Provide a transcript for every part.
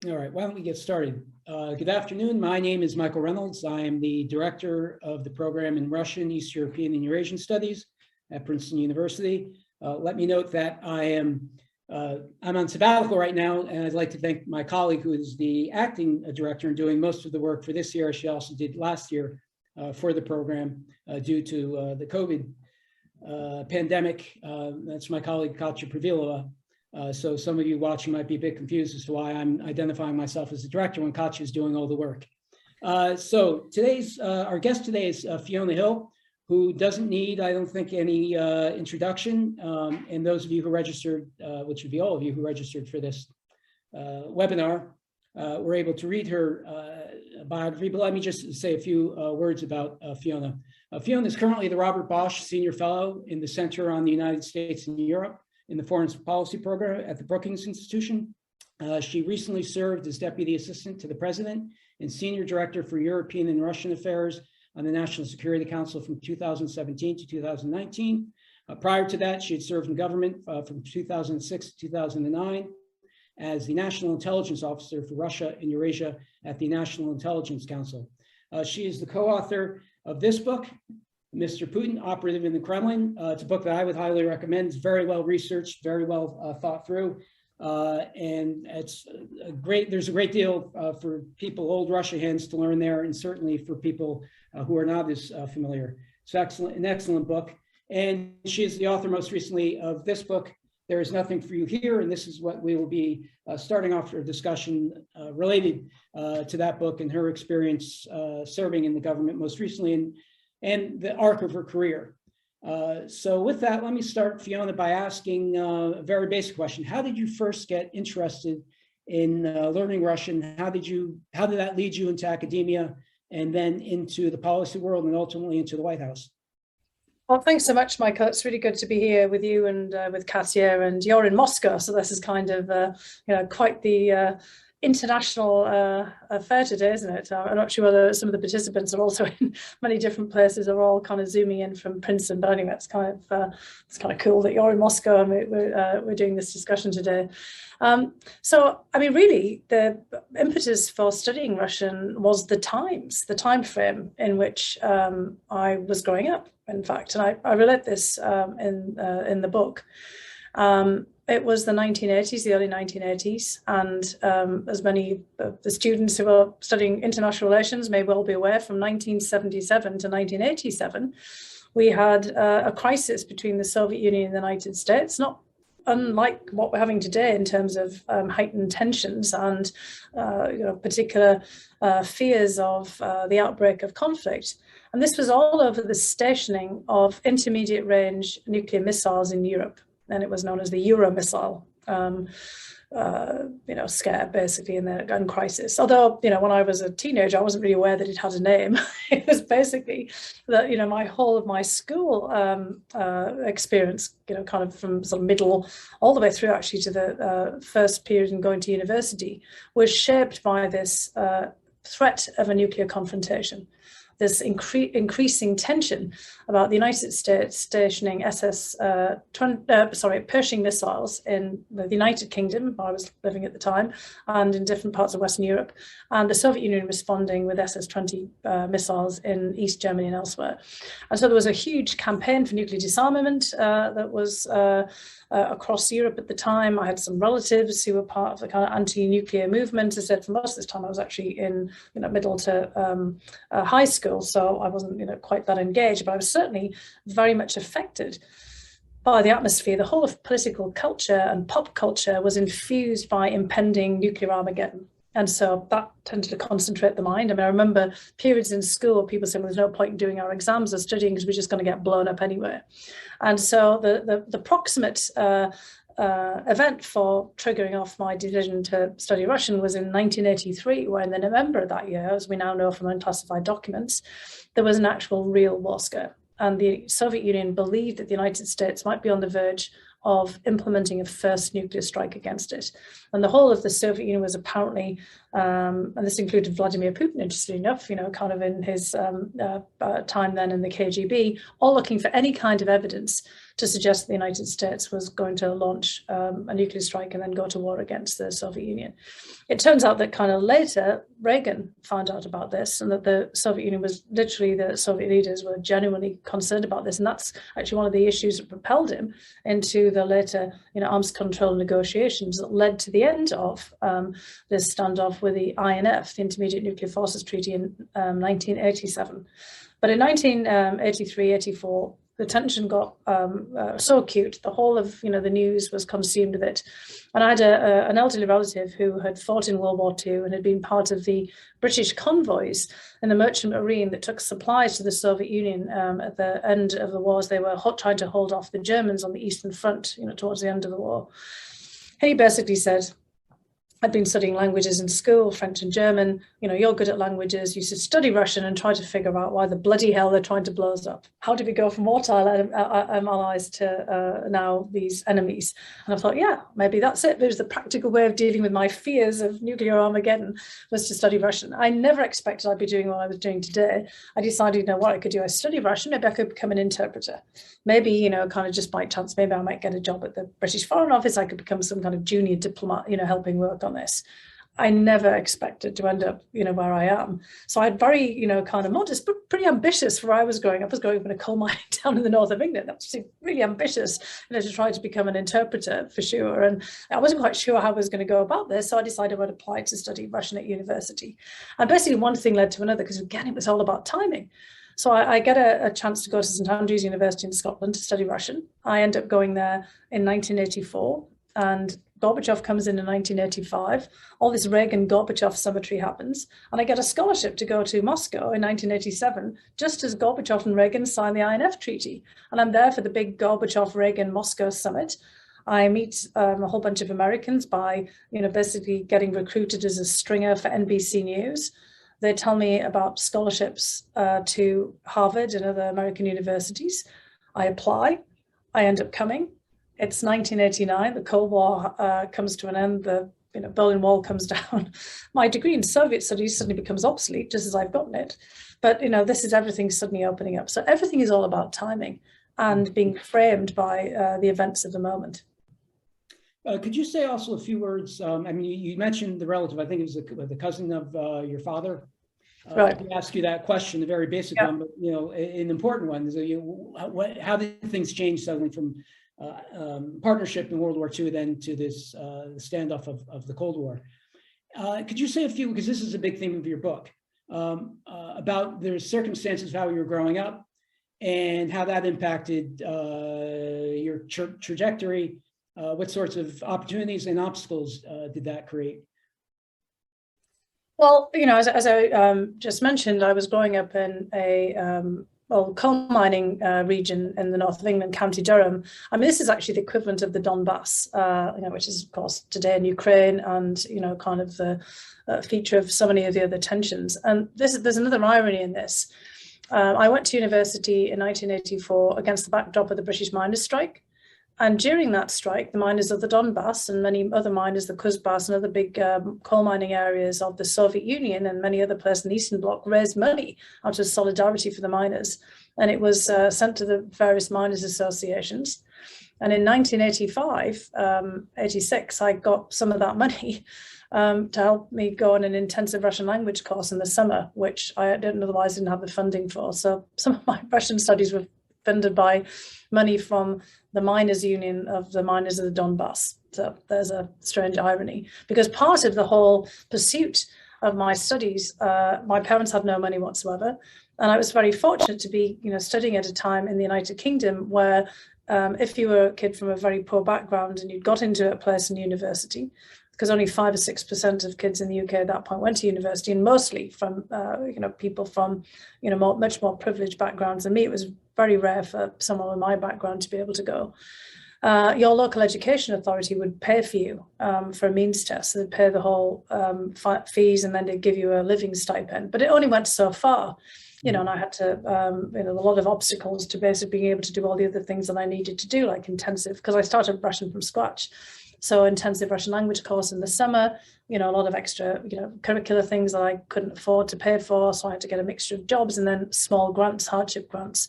All right, why don't we get started? Good afternoon. My name is Michael Reynolds. I am the director of the program in Russian, East European, and Eurasian Studies at Princeton University. Let me note that I'm on sabbatical right now, and I'd like to thank my colleague who is the acting director and doing most of the work for this year. She also did last year for the program due to the COVID pandemic. That's my colleague, Katya Pravilova. So some of you watching might be a bit confused as to why I'm identifying myself as the director when Katya is doing all the work. So our guest today is Fiona Hill, who doesn't need, I don't think, any introduction. And those of you who registered, which would be all of you who registered for this webinar, were able to read her biography. But let me just say a few words about Fiona. Fiona is currently the Robert Bosch Senior Fellow in the Center on the United States and Europe in the Foreign Policy Program at the Brookings Institution. She recently served as Deputy Assistant to the President and Senior Director for European and Russian Affairs on the National Security Council from 2017 to 2019. Prior to that, she had served in government from 2006 to 2009 as the National Intelligence Officer for Russia and Eurasia at the National Intelligence Council. She is the co-author of this book, Mr. Putin, Operative in the Kremlin. It's a book that I would highly recommend. It's very well researched, very well thought through. And it's there's a great deal for people, old Russia heads, to learn there, and certainly for people who are not as familiar. It's an excellent book. And she is the author most recently of this book, There Is Nothing for You Here. And this is what we will be starting off our discussion related to that book and her experience serving in the government most recently and the arc of her career. So with that, let me start, Fiona, by asking a very basic question. How did you first get interested in learning Russian? How did that lead you into academia and then into the policy world and ultimately into the White House? Well, thanks so much, Michael. It's really good to be here with you and with Katya, and you're in Moscow. So this is kind of, quite the international affair today, isn't it? I'm not sure whether some of the participants are also in many different places or all kind of zooming in from Princeton, but I think that's kind of cool that you're in Moscow and we're doing this discussion today. So, I mean, really, the impetus for studying Russian was the time frame in which I was growing up, in fact, and I relate this in the book. It was the 1980s, the early 1980s, and as many of the students who are studying international relations may well be aware, from 1977 to 1987, we had a crisis between the Soviet Union and the United States, not unlike what we're having today in terms of heightened tensions and particular fears of the outbreak of conflict. And this was all over the stationing of intermediate range nuclear missiles in Europe. And it was known as the Euro missile scare, basically, in the gun crisis. Although, when I was a teenager, I wasn't really aware that it had a name. It was basically that, my whole of my school experience, kind of from sort of middle all the way through actually to the first period in going to university, was shaped by this threat of a nuclear confrontation. This increasing tension about the United States stationing Pershing missiles in the United Kingdom, where I was living at the time, and in different parts of Western Europe, and the Soviet Union responding with SS-20 missiles in East Germany and elsewhere. And so there was a huge campaign for nuclear disarmament that was across Europe at the time. I had some relatives who were part of the kind of anti-nuclear movement. I said for most of this time I was actually in middle to high school, so I wasn't quite that engaged, but I was certainly very much affected by the atmosphere. The whole of political culture and pop culture was infused by impending nuclear Armageddon. And so that tended to concentrate the mind. I mean, I remember periods in school, people saying, well, there's no point in doing our exams or studying because we're just going to get blown up anyway. And so the proximate event for triggering off my decision to study Russian was in 1983, when in November of that year, as we now know from unclassified documents, there was an actual real war scare. And the Soviet Union believed that the United States might be on the verge of implementing a first nuclear strike against it. And the whole of the Soviet Union was apparently, and this included Vladimir Putin, interestingly enough, kind of in his time then in the KGB, all looking for any kind of evidence to suggest the United States was going to launch a nuclear strike and then go to war against the Soviet Union. It turns out that kind of later, Reagan found out about this, and that the Soviet Union was literally, the Soviet leaders were genuinely concerned about this. And that's actually one of the issues that propelled him into the later arms control negotiations that led to the end of this standoff with the INF, the Intermediate Nuclear Forces Treaty, in 1987. But in 1983-84, the tension got so acute, the whole of the news was consumed with it. And I had an elderly relative who had fought in World War II and had been part of the British convoys in the Merchant Marine that took supplies to the Soviet Union at the end of the wars. They were trying to hold off the Germans on the Eastern Front, towards the end of the war. He basically said, I'd been studying languages in school, French and German. You're good at languages. You should study Russian and try to figure out why the bloody hell they're trying to blow us up. How did we go from wartime allies to now these enemies? And I thought, yeah, maybe that's it. It was the practical way of dealing with my fears of nuclear Armageddon, was to study Russian. I never expected I'd be doing what I was doing today. I decided, what I could do. I study Russian. Maybe I could become an interpreter. Maybe, kind of just by chance, maybe I might get a job at the British Foreign Office. I could become some kind of junior diplomat, helping work on this. I never expected to end up, where I am. So I had very, kind of modest, but pretty ambitious where I was growing up. I was growing up in a coal mine down in the north of England. That was really ambitious, to try to become an interpreter for sure. And I wasn't quite sure how I was going to go about this. So I decided I would apply to study Russian at university. And basically one thing led to another, because again, it was all about timing. So I get a chance to go to St Andrews University in Scotland to study Russian. I end up going there in 1984, and Gorbachev comes in 1985. All this Reagan-Gorbachev symmetry happens, and I get a scholarship to go to Moscow in 1987, just as Gorbachev and Reagan signed the INF Treaty. And I'm there for the big Gorbachev-Reagan-Moscow summit. I meet a whole bunch of Americans by, basically getting recruited as a stringer for NBC News. They tell me about scholarships to Harvard and other American universities. I apply. I end up coming. It's 1989. The Cold War comes to an end. The Berlin Wall comes down. My degree in Soviet studies suddenly becomes obsolete, just as I've gotten it. But this is everything suddenly opening up. So everything is all about timing and being framed by the events of the moment. Could you say also a few words? You mentioned the relative. I think it was the cousin of your father. Right. To ask you that question, a very basic one, but an important one is how did things change suddenly from partnership in World War II then to this standoff of the Cold War? Could you say a few, because this is a big theme of your book, about the circumstances of how you were growing up and how that impacted your trajectory? What sorts of opportunities and obstacles did that create? Well, as I just mentioned, I was growing up in a coal mining region in the north of England, County Durham. This is actually the equivalent of the Donbass, which is, of course, today in Ukraine, and kind of the feature of so many of the other tensions. And there's another irony in this. I went to university in 1984 against the backdrop of the British miners' strike. And during that strike, the miners of the Donbass and many other miners, the Kuzbass and other big coal mining areas of the Soviet Union and many other places in the Eastern Bloc raised money out of solidarity for the miners. And it was sent to the various miners' associations. And in 1985, 86, I got some of that money to help me go on an intensive Russian language course in the summer, which I otherwise didn't have the funding for. So some of my Russian studies were funded by money from the miners' union of the miners of the Donbass. So there's a strange irony, because part of the whole pursuit of my studies, my parents had no money whatsoever. And I was very fortunate to be, studying at a time in the United Kingdom where if you were a kid from a very poor background and you'd got into a place in university, because only 5 or 6% of kids in the UK at that point went to university, and mostly from people from much more privileged backgrounds than me. It was very rare for someone with my background to be able to go. Your local education authority would pay for you for a means test. So they'd pay the whole fees, and then they'd give you a living stipend. But it only went so far. you know, and I had to, you know, a lot of obstacles to basically being able to do all the other things that I needed to do, like intensive, because I started Russian from scratch. So intensive Russian language course in the summer, you know, a lot of extra, you know, curricular things that I couldn't afford to pay for. So I had to get a mixture of jobs and then small grants, hardship grants.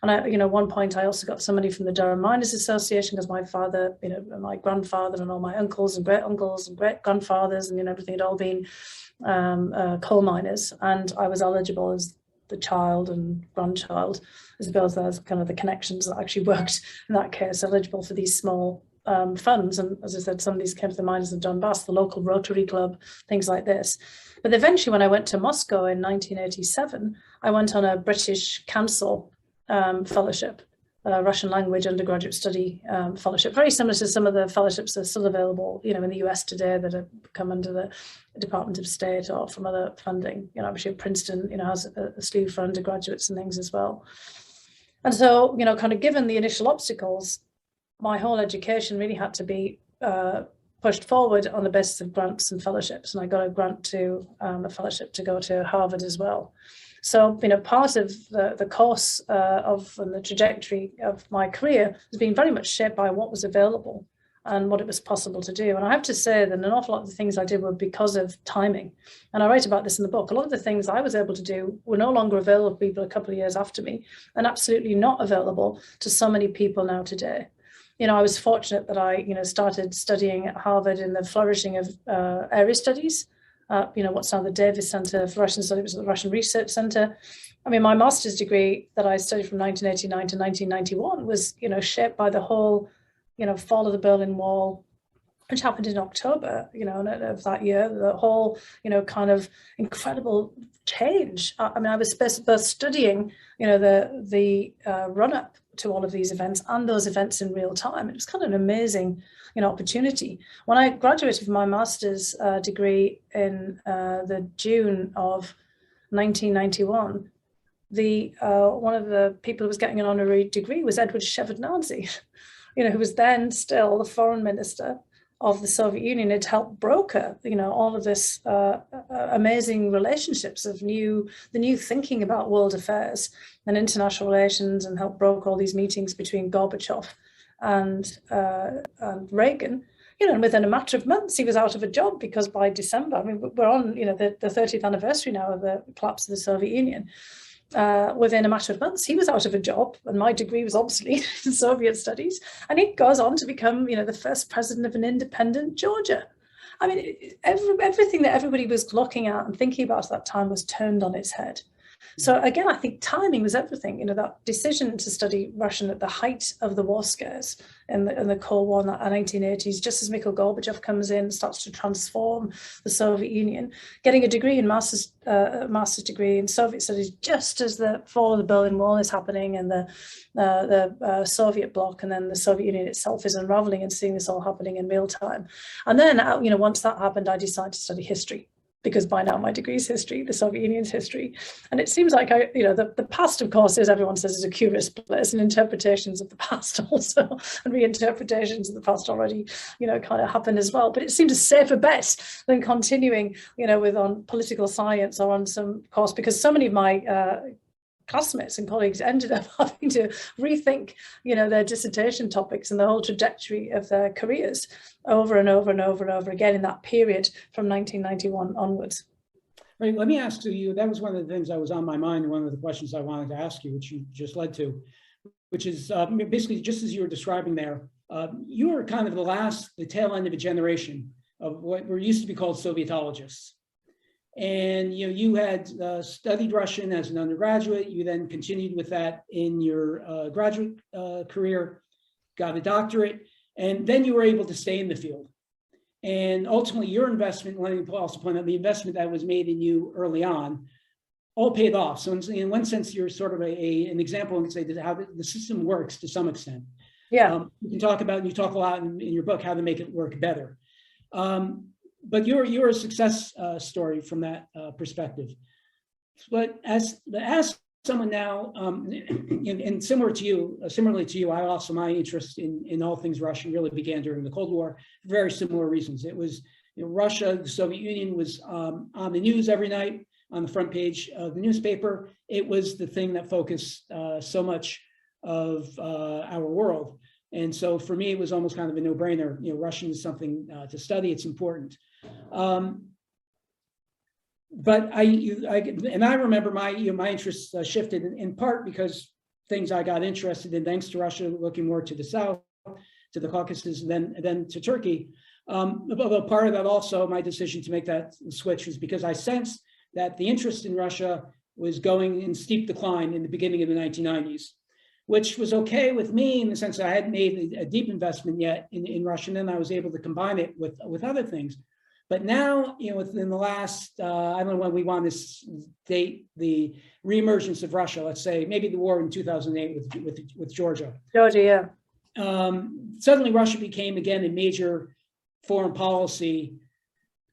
And I, you know, one point I also got some money from the Durham Miners Association because my father, you know, my grandfather and all my uncles and great grandfathers and, you know, everything had all been coal miners. And I was eligible as the child and grandchild, as well as there's kind of the connections that actually worked in that case, eligible for these small funds. And as I said, some of these came to the miners of Donbass, the local Rotary Club, things like this. But eventually when I went to Moscow in 1987, I went on a British Council fellowship, Russian language undergraduate study fellowship, very similar to some of the fellowships that are still available, you know, in the US today that have come under the Department of State or from other funding. You know, obviously Princeton, you know, has a slew for undergraduates and things as well. And so, you know, kind of given the initial obstacles, my whole education really had to be pushed forward on the basis of grants and fellowships. And I got a grant to a fellowship to go to Harvard as well. So, you know, part of the course and the trajectory of my career has been very much shaped by what was available and what it was possible to do. And I have to say that an awful lot of the things I did were because of timing. And I write about this in the book. A lot of the things I was able to do were no longer available to people a couple of years after me, and absolutely not available to so many people now today. You know, I was fortunate that I, you know, started studying at Harvard in the flourishing of area studies. You know, what's now the Davis Center for Russian Studies, was the Russian Research Center. I mean, my master's degree that I studied from 1989 to 1991 was, you know, shaped by the whole, you know, fall of the Berlin Wall, which happened in October, you know, of that year, the whole, you know, kind of incredible change. I mean, I was both studying, you know, the run-up to all of these events and those events in real time. It was kind of an amazing, you know, opportunity. When I graduated from my master's degree in the June of 1991, one of the people who was getting an honorary degree was Edward Shevardnadze, you know, who was then still the foreign minister of the Soviet Union. Had helped broker, you know, all of this amazing relationships of the new thinking about world affairs and international relations, and helped broker all these meetings between Gorbachev and Reagan. You know, and within a matter of months, he was out of a job, because by December, I mean, we're on, you know, the 30th anniversary now of the collapse of the Soviet Union. Within a matter of months, he was out of a job, and my degree was obsolete in Soviet studies. And he goes on to become, you know, the first president of an independent Georgia. I mean, everything that everybody was looking at and thinking about at that time was turned on its head. So again, I think timing was everything. You know, that decision to study Russian at the height of the war scares in the Cold War in the 1980s, just as Mikhail Gorbachev comes in, starts to transform the Soviet Union, getting a degree in master's degree in Soviet studies, just as the fall of the Berlin Wall is happening, and the Soviet bloc, and then the Soviet Union itself is unraveling, and seeing this all happening in real time. And then, you know, once that happened, I decided to study history, because by now my degree is history, the Soviet Union's history. And it seems like, you know, the past, of course, as everyone says, is a curious place, and interpretations of the past also, and reinterpretations of the past already, you know, kind of happen as well. But it seems a safer bet than continuing, you know, on political science or on some course, because so many of my classmates and colleagues ended up having to rethink, you know, their dissertation topics and the whole trajectory of their careers over and over and over and over again in that period from 1991 onwards. Right, let me ask you, that was one of the things that was on my mind, and one of the questions I wanted to ask you, which you just led to, which is basically just as you were describing there, you were kind of the tail end of a generation of what were used to be called Sovietologists. And you had studied Russian as an undergraduate. You then continued with that in your graduate career, got a doctorate, and then you were able to stay in the field. And ultimately, your investment, let me also point out, the investment that was made in you early on, all paid off. So in one sense, you're sort of an example and say that how the system works to some extent. Yeah. You can talk about, and you talk a lot in your book, how to make it work better. But you're a success story from that perspective. But as someone now, and similarly to you, my interest in all things Russian really began during the Cold War for very similar reasons. It was, Russia, the Soviet Union was on the news every night. on the front page of the newspaper, it was the thing that focused so much of our world. And so for me, it was almost kind of a no-brainer. Russian is something to study. It's important. But I remember my interests shifted in part because things I got interested in, thanks to Russia, looking more to the south, to the Caucasus, and then to Turkey. But part of that also, my decision to make that switch was because I sensed that the interest in Russia was going in steep decline in the beginning of the 1990s, which was okay with me in the sense that I hadn't made a deep investment yet in Russia, and then I was able to combine it with other things. But now, within the last, I don't know when we want to date the reemergence of Russia, let's say maybe the war in 2008 with Georgia. Georgia, yeah. Suddenly Russia became again a major foreign policy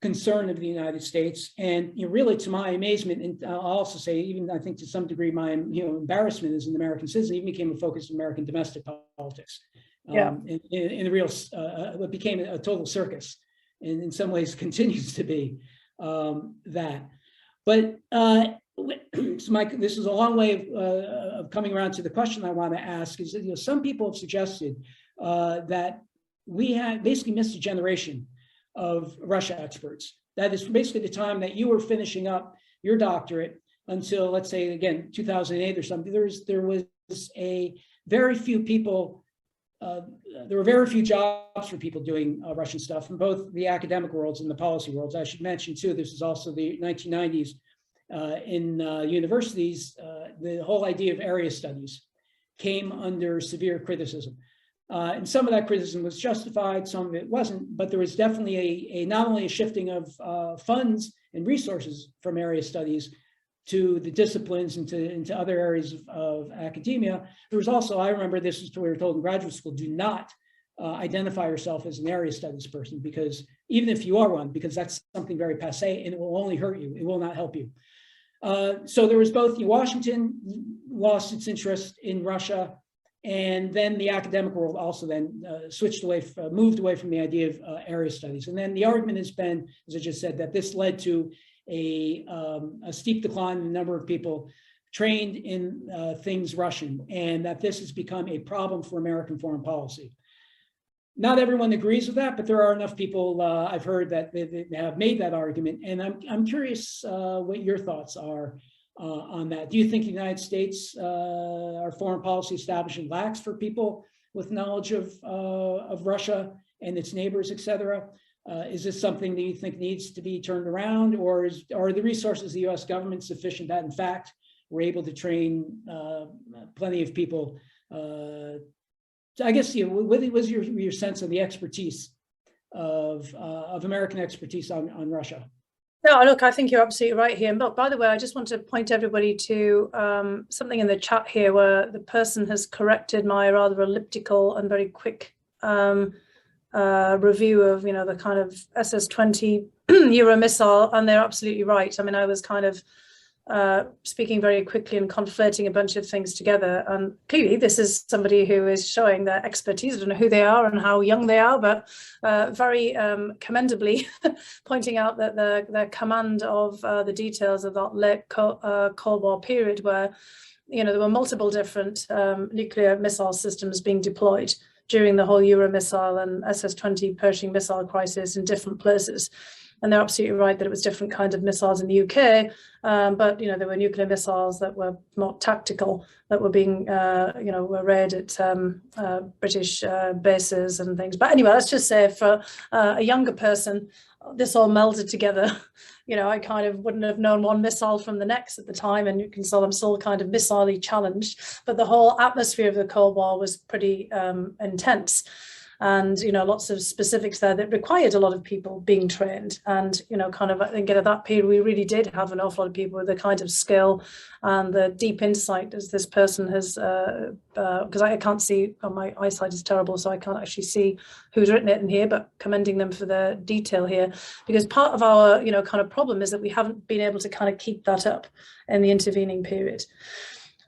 concern of the United States. And really, to my amazement, and I'll also say, even I think to some degree, my embarrassment as an American citizen, even became a focus of American domestic politics. Yeah. In a real, what became a total circus. And in some ways continues to be that. But so Mike, this is a long way of coming around to the question I want to ask is that some people have suggested that we had basically missed a generation of Russia experts. That is basically the time that you were finishing up your doctorate until, let's say, again, 2008 or something. There was a very few people. There were very few jobs for people doing Russian stuff in both the academic worlds and the policy worlds. I should mention too, this is also the 1990s in universities. The whole idea of area studies came under severe criticism. And some of that criticism was justified, some of it wasn't, but there was definitely not only a shifting of funds and resources from area studies to the disciplines and into other areas of academia. There was also, I remember this is what we were told in graduate school, do not identify yourself as an area studies person, because even if you are one, because that's something very passé and it will only hurt you, it will not help you. So there was both, Washington lost its interest in Russia, and then the academic world also then moved away from the idea of area studies. And then the argument has been, as I just said, that this led to a steep decline in the number of people trained in things Russian, and that this has become a problem for American foreign policy. Not everyone agrees with that, but there are enough people I've heard that they have made that argument. And I'm curious what your thoughts are on that. Do you think the United States, our foreign policy establishment, lacks for people with knowledge of Russia and its neighbors, et cetera? Is this something that you think needs to be turned around, or are the resources of the U.S. government sufficient that, in fact, we're able to train plenty of people? I guess, what was your sense of the expertise of American expertise on Russia? No, look, I think you're absolutely right here. But by the way, I just want to point everybody to something in the chat here where the person has corrected my rather elliptical and very quick review of, the kind of SS-20 Euro missile, and they're absolutely right. I mean, I was kind of speaking very quickly and conflating a bunch of things together, and clearly this is somebody who is showing their expertise. I don't know who they are and how young they are, but very commendably pointing out that their command of the details of that late Cold War period, where there were multiple different nuclear missile systems being deployed during the whole Euro missile and SS-20 Pershing missile crisis in different places. And they're absolutely right that it was different kinds of missiles in the UK, but there were nuclear missiles that were more tactical, that were being were read at British bases and things. But anyway, let's just say for a younger person, this all melded together. I kind of wouldn't have known one missile from the next at the time, and you can tell I'm still kind of missile-y challenged. But the whole atmosphere of the Cold War was pretty intense. And, lots of specifics there that required a lot of people being trained. And, kind of, I think at that period, we really did have an awful lot of people with the kind of skill and the deep insight as this person has, because I can't see, my eyesight is terrible, so I can't actually see who's written it in here, but commending them for the detail here. Because part of our, kind of problem is that we haven't been able to kind of keep that up in the intervening period.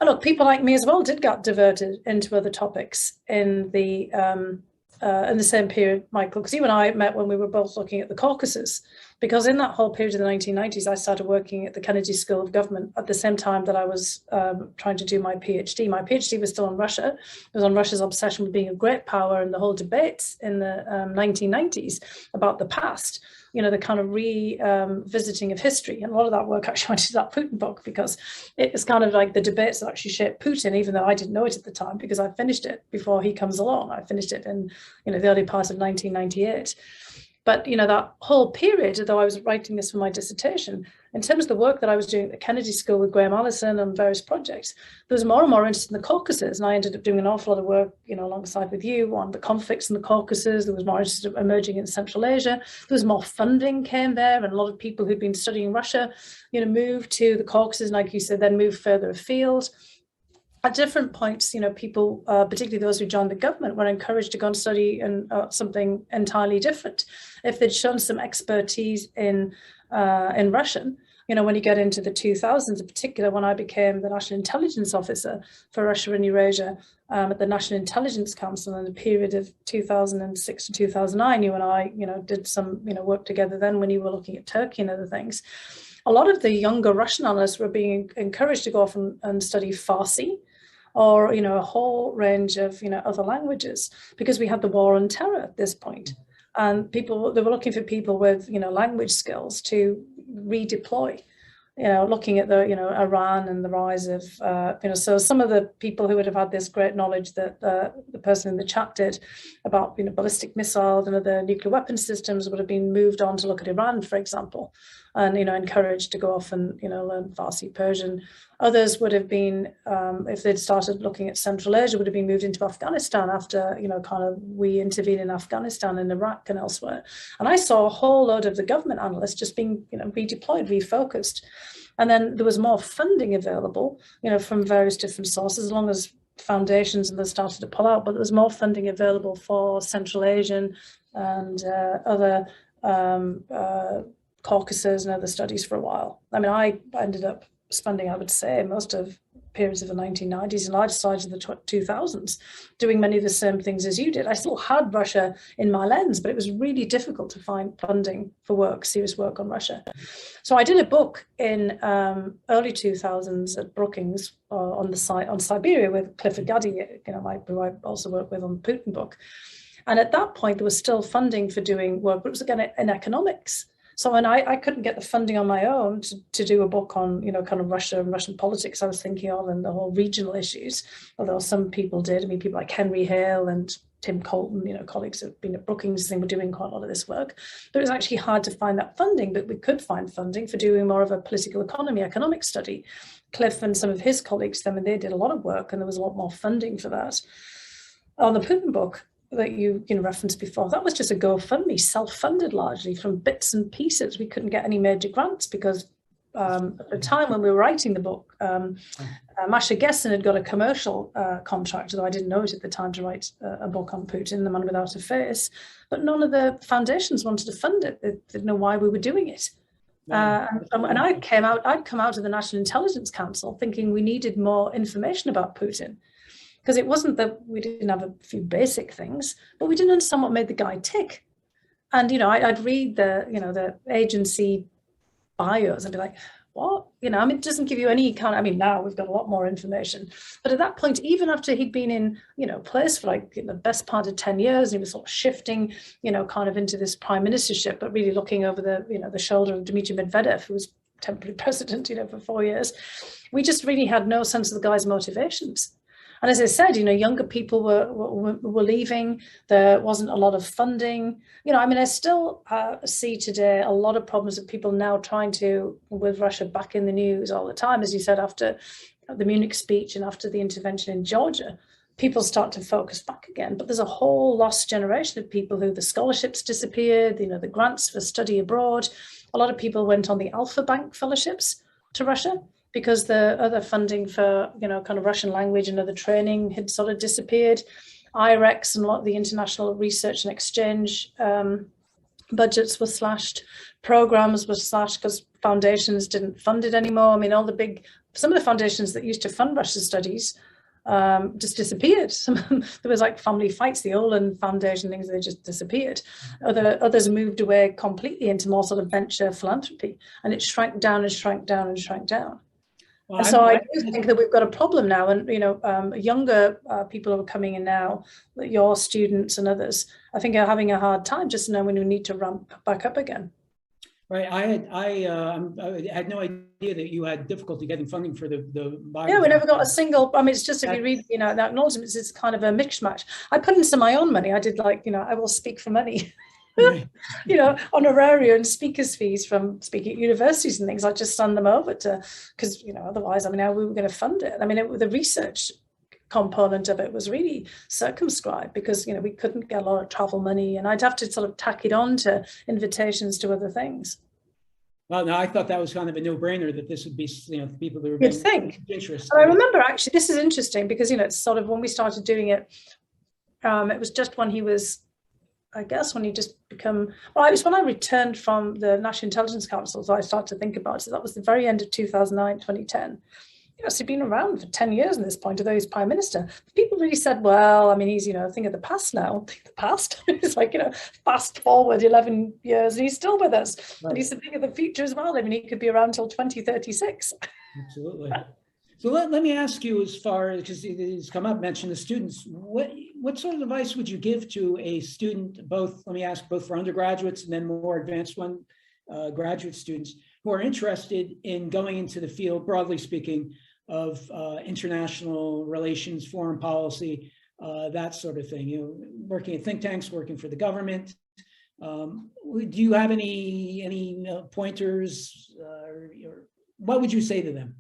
And look, people like me as well did get diverted into other topics in the same period, Michael, because you and I met when we were both looking at the Caucasus. Because in that whole period of the 1990s, I started working at the Kennedy School of Government at the same time that I was trying to do my PhD. My PhD was still on Russia. It was on Russia's obsession with being a great power and the whole debates in the 1990s about the past, the kind of revisiting of history. And a lot of that work actually went into that Putin book, because it was kind of like the debates that actually shaped Putin, even though I didn't know it at the time, because I finished it before he comes along. I finished it in the early part of 1998. But, that whole period, although I was writing this for my dissertation, in terms of the work that I was doing at the Kennedy School with Graham Allison and various projects, there was more and more interest in the Caucasus. And I ended up doing an awful lot of work, alongside with you on the conflicts in the Caucasus. There was more interest emerging in Central Asia. There was more funding came there. And a lot of people who'd been studying Russia, moved to the Caucasus. And like you said, then moved further afield. At different points, people, particularly those who joined the government, were encouraged to go and study something entirely different. If they'd shown some expertise in Russian, when you get into the 2000s, in particular, when I became the National Intelligence Officer for Russia and Eurasia at the National Intelligence Council in the period of 2006 to 2009, you and I, did some, work together then when you were looking at Turkey and other things. A lot of the younger Russian analysts were being encouraged to go off and study Farsi, or a whole range of other languages, because we had the war on terror at this point, and they were looking for people with language skills to redeploy. Looking at the Iran and the rise of so some of the people who would have had this great knowledge that the person in the chat did about ballistic missiles and other nuclear weapon systems would have been moved on to look at Iran, for example, and encouraged to go off and learn Farsi, Persian. Others would have been, if they'd started looking at Central Asia, would have been moved into Afghanistan after we intervened in Afghanistan and Iraq and elsewhere. And I saw a whole load of the government analysts just being redeployed, refocused. And then there was more funding available, from various different sources, as long as foundations and they started to pull out, but there was more funding available for Central Asian and other Caucasus and other studies for a while. I mean, I ended up spending, I would say, most of periods of the 1990s and large sides of the 2000s doing many of the same things as you did. I still had Russia in my lens, but it was really difficult to find funding for work, serious work on Russia. So I did a book in early 2000s at Brookings on Siberia with Clifford Gaddy, who I also worked with on the Putin book. And at that point, there was still funding for doing work, but it was again in economics. So when I couldn't get the funding on my own to do a book on, kind of Russia and Russian politics I was thinking of, and the whole regional issues, although some people did. I mean, people like Henry Hill and Tim Colton, colleagues who have been at Brookings, were doing quite a lot of this work. But it was actually hard to find that funding, but we could find funding for doing more of a political economy, economic study. Cliff and some of his colleagues, they did a lot of work, and there was a lot more funding for that. On the Putin book that you referenced before, that was just a GoFundMe, self-funded largely from bits and pieces. We couldn't get any major grants because at the time when we were writing the book, Masha Gessen had got a commercial contract, though I didn't know it at the time, to write a book on Putin, The Man Without a Face. But none of the foundations wanted to fund it. They didn't know why we were doing it. And I'd come out of the National Intelligence Council thinking we needed more information about Putin. Because it wasn't that we didn't have a few basic things, but we didn't understand what made the guy tick. And, I'd read the agency bios and be like, what? It doesn't give you any now we've got a lot more information. But at that point, even after he'd been in, place for the best part of 10 years, and he was sort of shifting, kind of into this prime ministership, but really looking over the shoulder of Dmitry Medvedev, who was temporary president, for 4 years, we just really had no sense of the guy's motivations. And as I said, younger people were leaving. There wasn't a lot of funding. I still see today a lot of problems of people now trying to, with Russia back in the news all the time, as you said, after the Munich speech and after the intervention in Georgia, people start to focus back again. But there's a whole lost generation of people who the scholarships disappeared, the grants for study abroad. A lot of people went on the Alpha Bank fellowships to Russia, because the other funding for, kind of Russian language and other training had sort of disappeared. IREX and a lot of the international research and exchange budgets were slashed. Programs were slashed because foundations didn't fund it anymore. Some of the foundations that used to fund Russian studies just disappeared. There was like family fights, the Olin Foundation things, they just disappeared. Others moved away completely into more sort of venture philanthropy, and it shrank down and shrank down and shrank down. Well, and so I do think that we've got a problem now, and younger people who are coming in now, your students and others, I think are having a hard time just knowing when we need to ramp back up again. Right. I had no idea that you had difficulty getting funding for the Yeah, we never got a single. I mean, it's just, if you read, the acknowledgements, it's kind of a mishmash. I put in some of my own money. I did I will speak for money. Right. Honoraria and speakers fees from speaking at universities and things. I just send them over to, because otherwise, how we were going to fund it. The research component of it was really circumscribed because we couldn't get a lot of travel money, and I'd have to sort of tack it on to invitations to other things. Well, no, I thought that was kind of a no-brainer that this would be, people that were You'd think. Interested. But I remember actually, this is interesting because it's sort of when we started doing it, it was just when he was, I guess, when he just become, well, it was when I returned from the National Intelligence Council, so I started to think about it. So that was the very end of 2009, 2010. So he'd been around for 10 years at this point, although he's prime minister. People really said, well, he's, a thing of the past now. The past. It's like, fast forward 11 years and he's still with us. Right. And he's a thing of the future as well. He could be around till 2036. Absolutely. So let me ask you, as far as, because it's come up, mention the students, what sort of advice would you give to a student, both for undergraduates and then more advanced graduate students who are interested in going into the field, broadly speaking, of international relations, foreign policy, that sort of thing, working at think tanks, working for the government. Do you have any pointers, or what would you say to them?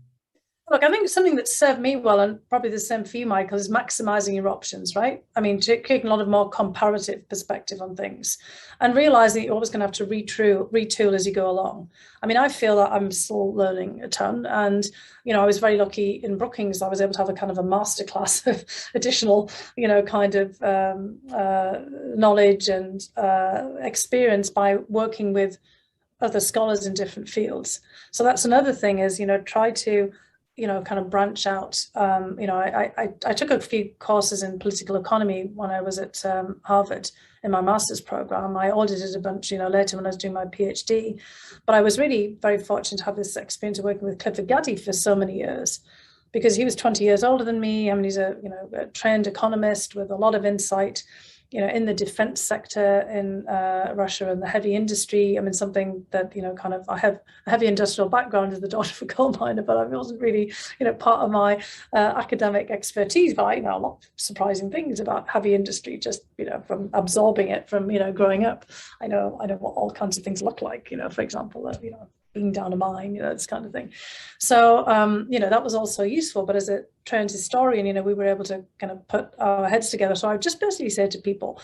Look, I think something that served me well, and probably the same for you, Michael, is maximizing your options, right? Taking a lot of more comparative perspective on things and realizing you're always going to have to retool as you go along. I feel that I'm still learning a ton. And, I was very lucky in Brookings. I was able to have a kind of a masterclass of additional, knowledge and experience by working with other scholars in different fields. So that's another thing is, try to kind of branch out. I took a few courses in political economy when I was at Harvard in my master's program. I audited a bunch, later when I was doing my PhD. But I was really very fortunate to have this experience of working with Clifford Gaddy for so many years, because he was 20 years older than me. He's a trained economist with a lot of insight, in the defense sector in Russia and the heavy industry. something that, I have a heavy industrial background as the daughter of a coal miner, but I wasn't really, part of my academic expertise. But I know a lot of surprising things about heavy industry, just, from absorbing it from, growing up. I know what all kinds of things look like, for example, being down a mine, this kind of thing. So, that was also useful. But as a trained historian, we were able to kind of put our heads together. So I would just basically say to people,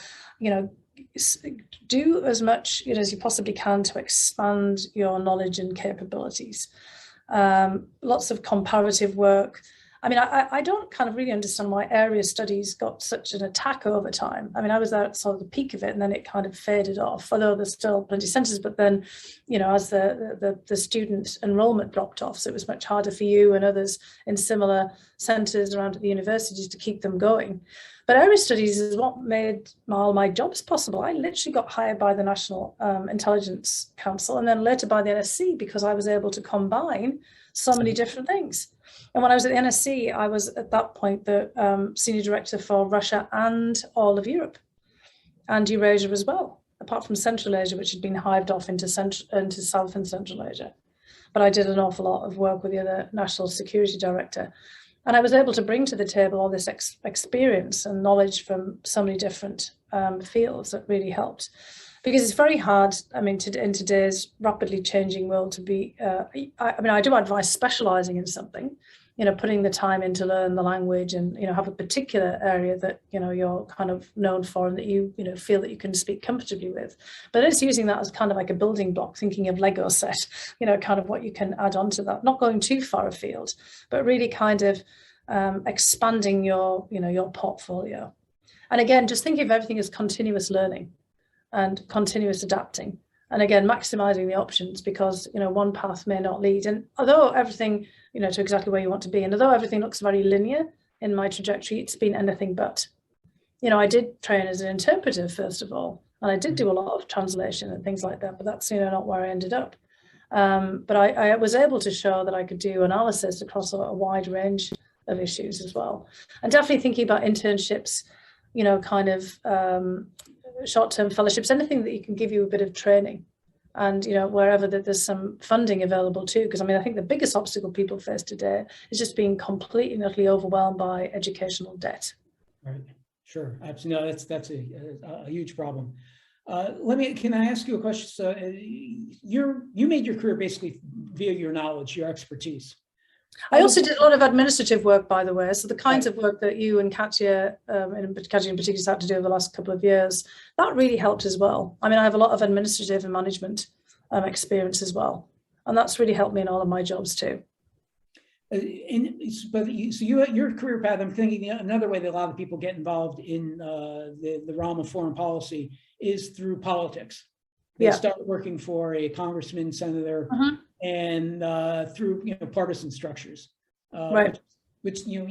do as much as you possibly can to expand your knowledge and capabilities. Lots of comparative work. I don't kind of really understand why area studies got such an attack over time. I was there at sort of the peak of it, and then it kind of faded off, although there's still plenty of centres. But then, as the student enrolment dropped off, so it was much harder for you and others in similar centres around at the universities to keep them going. But area studies is what made all my jobs possible. I literally got hired by the National Intelligence Council and then later by the NSC, because I was able to combine so many different things. And when I was at the NSC, I was at that point the senior director for Russia and all of Europe and Eurasia as well, apart from Central Asia, which had been hived off into South and Central Asia. But I did an awful lot of work with the other national security director. And I was able to bring to the table all this experience and knowledge from so many different fields that really helped. Because it's very hard, in today's rapidly changing world to be, I do advise specializing in something, putting the time in to learn the language and, have a particular area that, you're kind of known for and that you feel that you can speak comfortably with. But it's using that as kind of like a building block, thinking of Lego set, kind of what you can add on to that, not going too far afield, but really kind of expanding your portfolio. And again, just think of everything as continuous learning and continuous adapting, and again maximizing the options, because one path may not lead. And although everything to exactly where you want to be, and although everything looks very linear, in my trajectory, it's been anything but. You know, I did train as an interpreter, first of all, and I did do a lot of translation and things like that, but that's, you know, not where I ended up. But I was able to show that I could do analysis across a wide range of issues as well. And definitely thinking about internships, you know, kind of short-term fellowships, anything that you can give you a bit of training. And, you know, wherever that there's some funding available too, because I mean, I think the biggest obstacle people face today is just being completely and utterly overwhelmed by educational debt. Right. Sure. Absolutely. No, that's a huge problem. Can I ask you a question? So, you made your career basically via your knowledge, your expertise. I also did a lot of administrative work, by the way. So the kinds of work that you and Katya, and Katya in particular, had to do over the last couple of years, that really helped as well. I mean, I have a lot of administrative and management experience as well, and that's really helped me in all of my jobs too. Your career path, I'm thinking another way that a lot of people get involved in the realm of foreign policy is through politics. They start working for a congressman, senator, and through, you know, partisan structures. Right. Which, you know,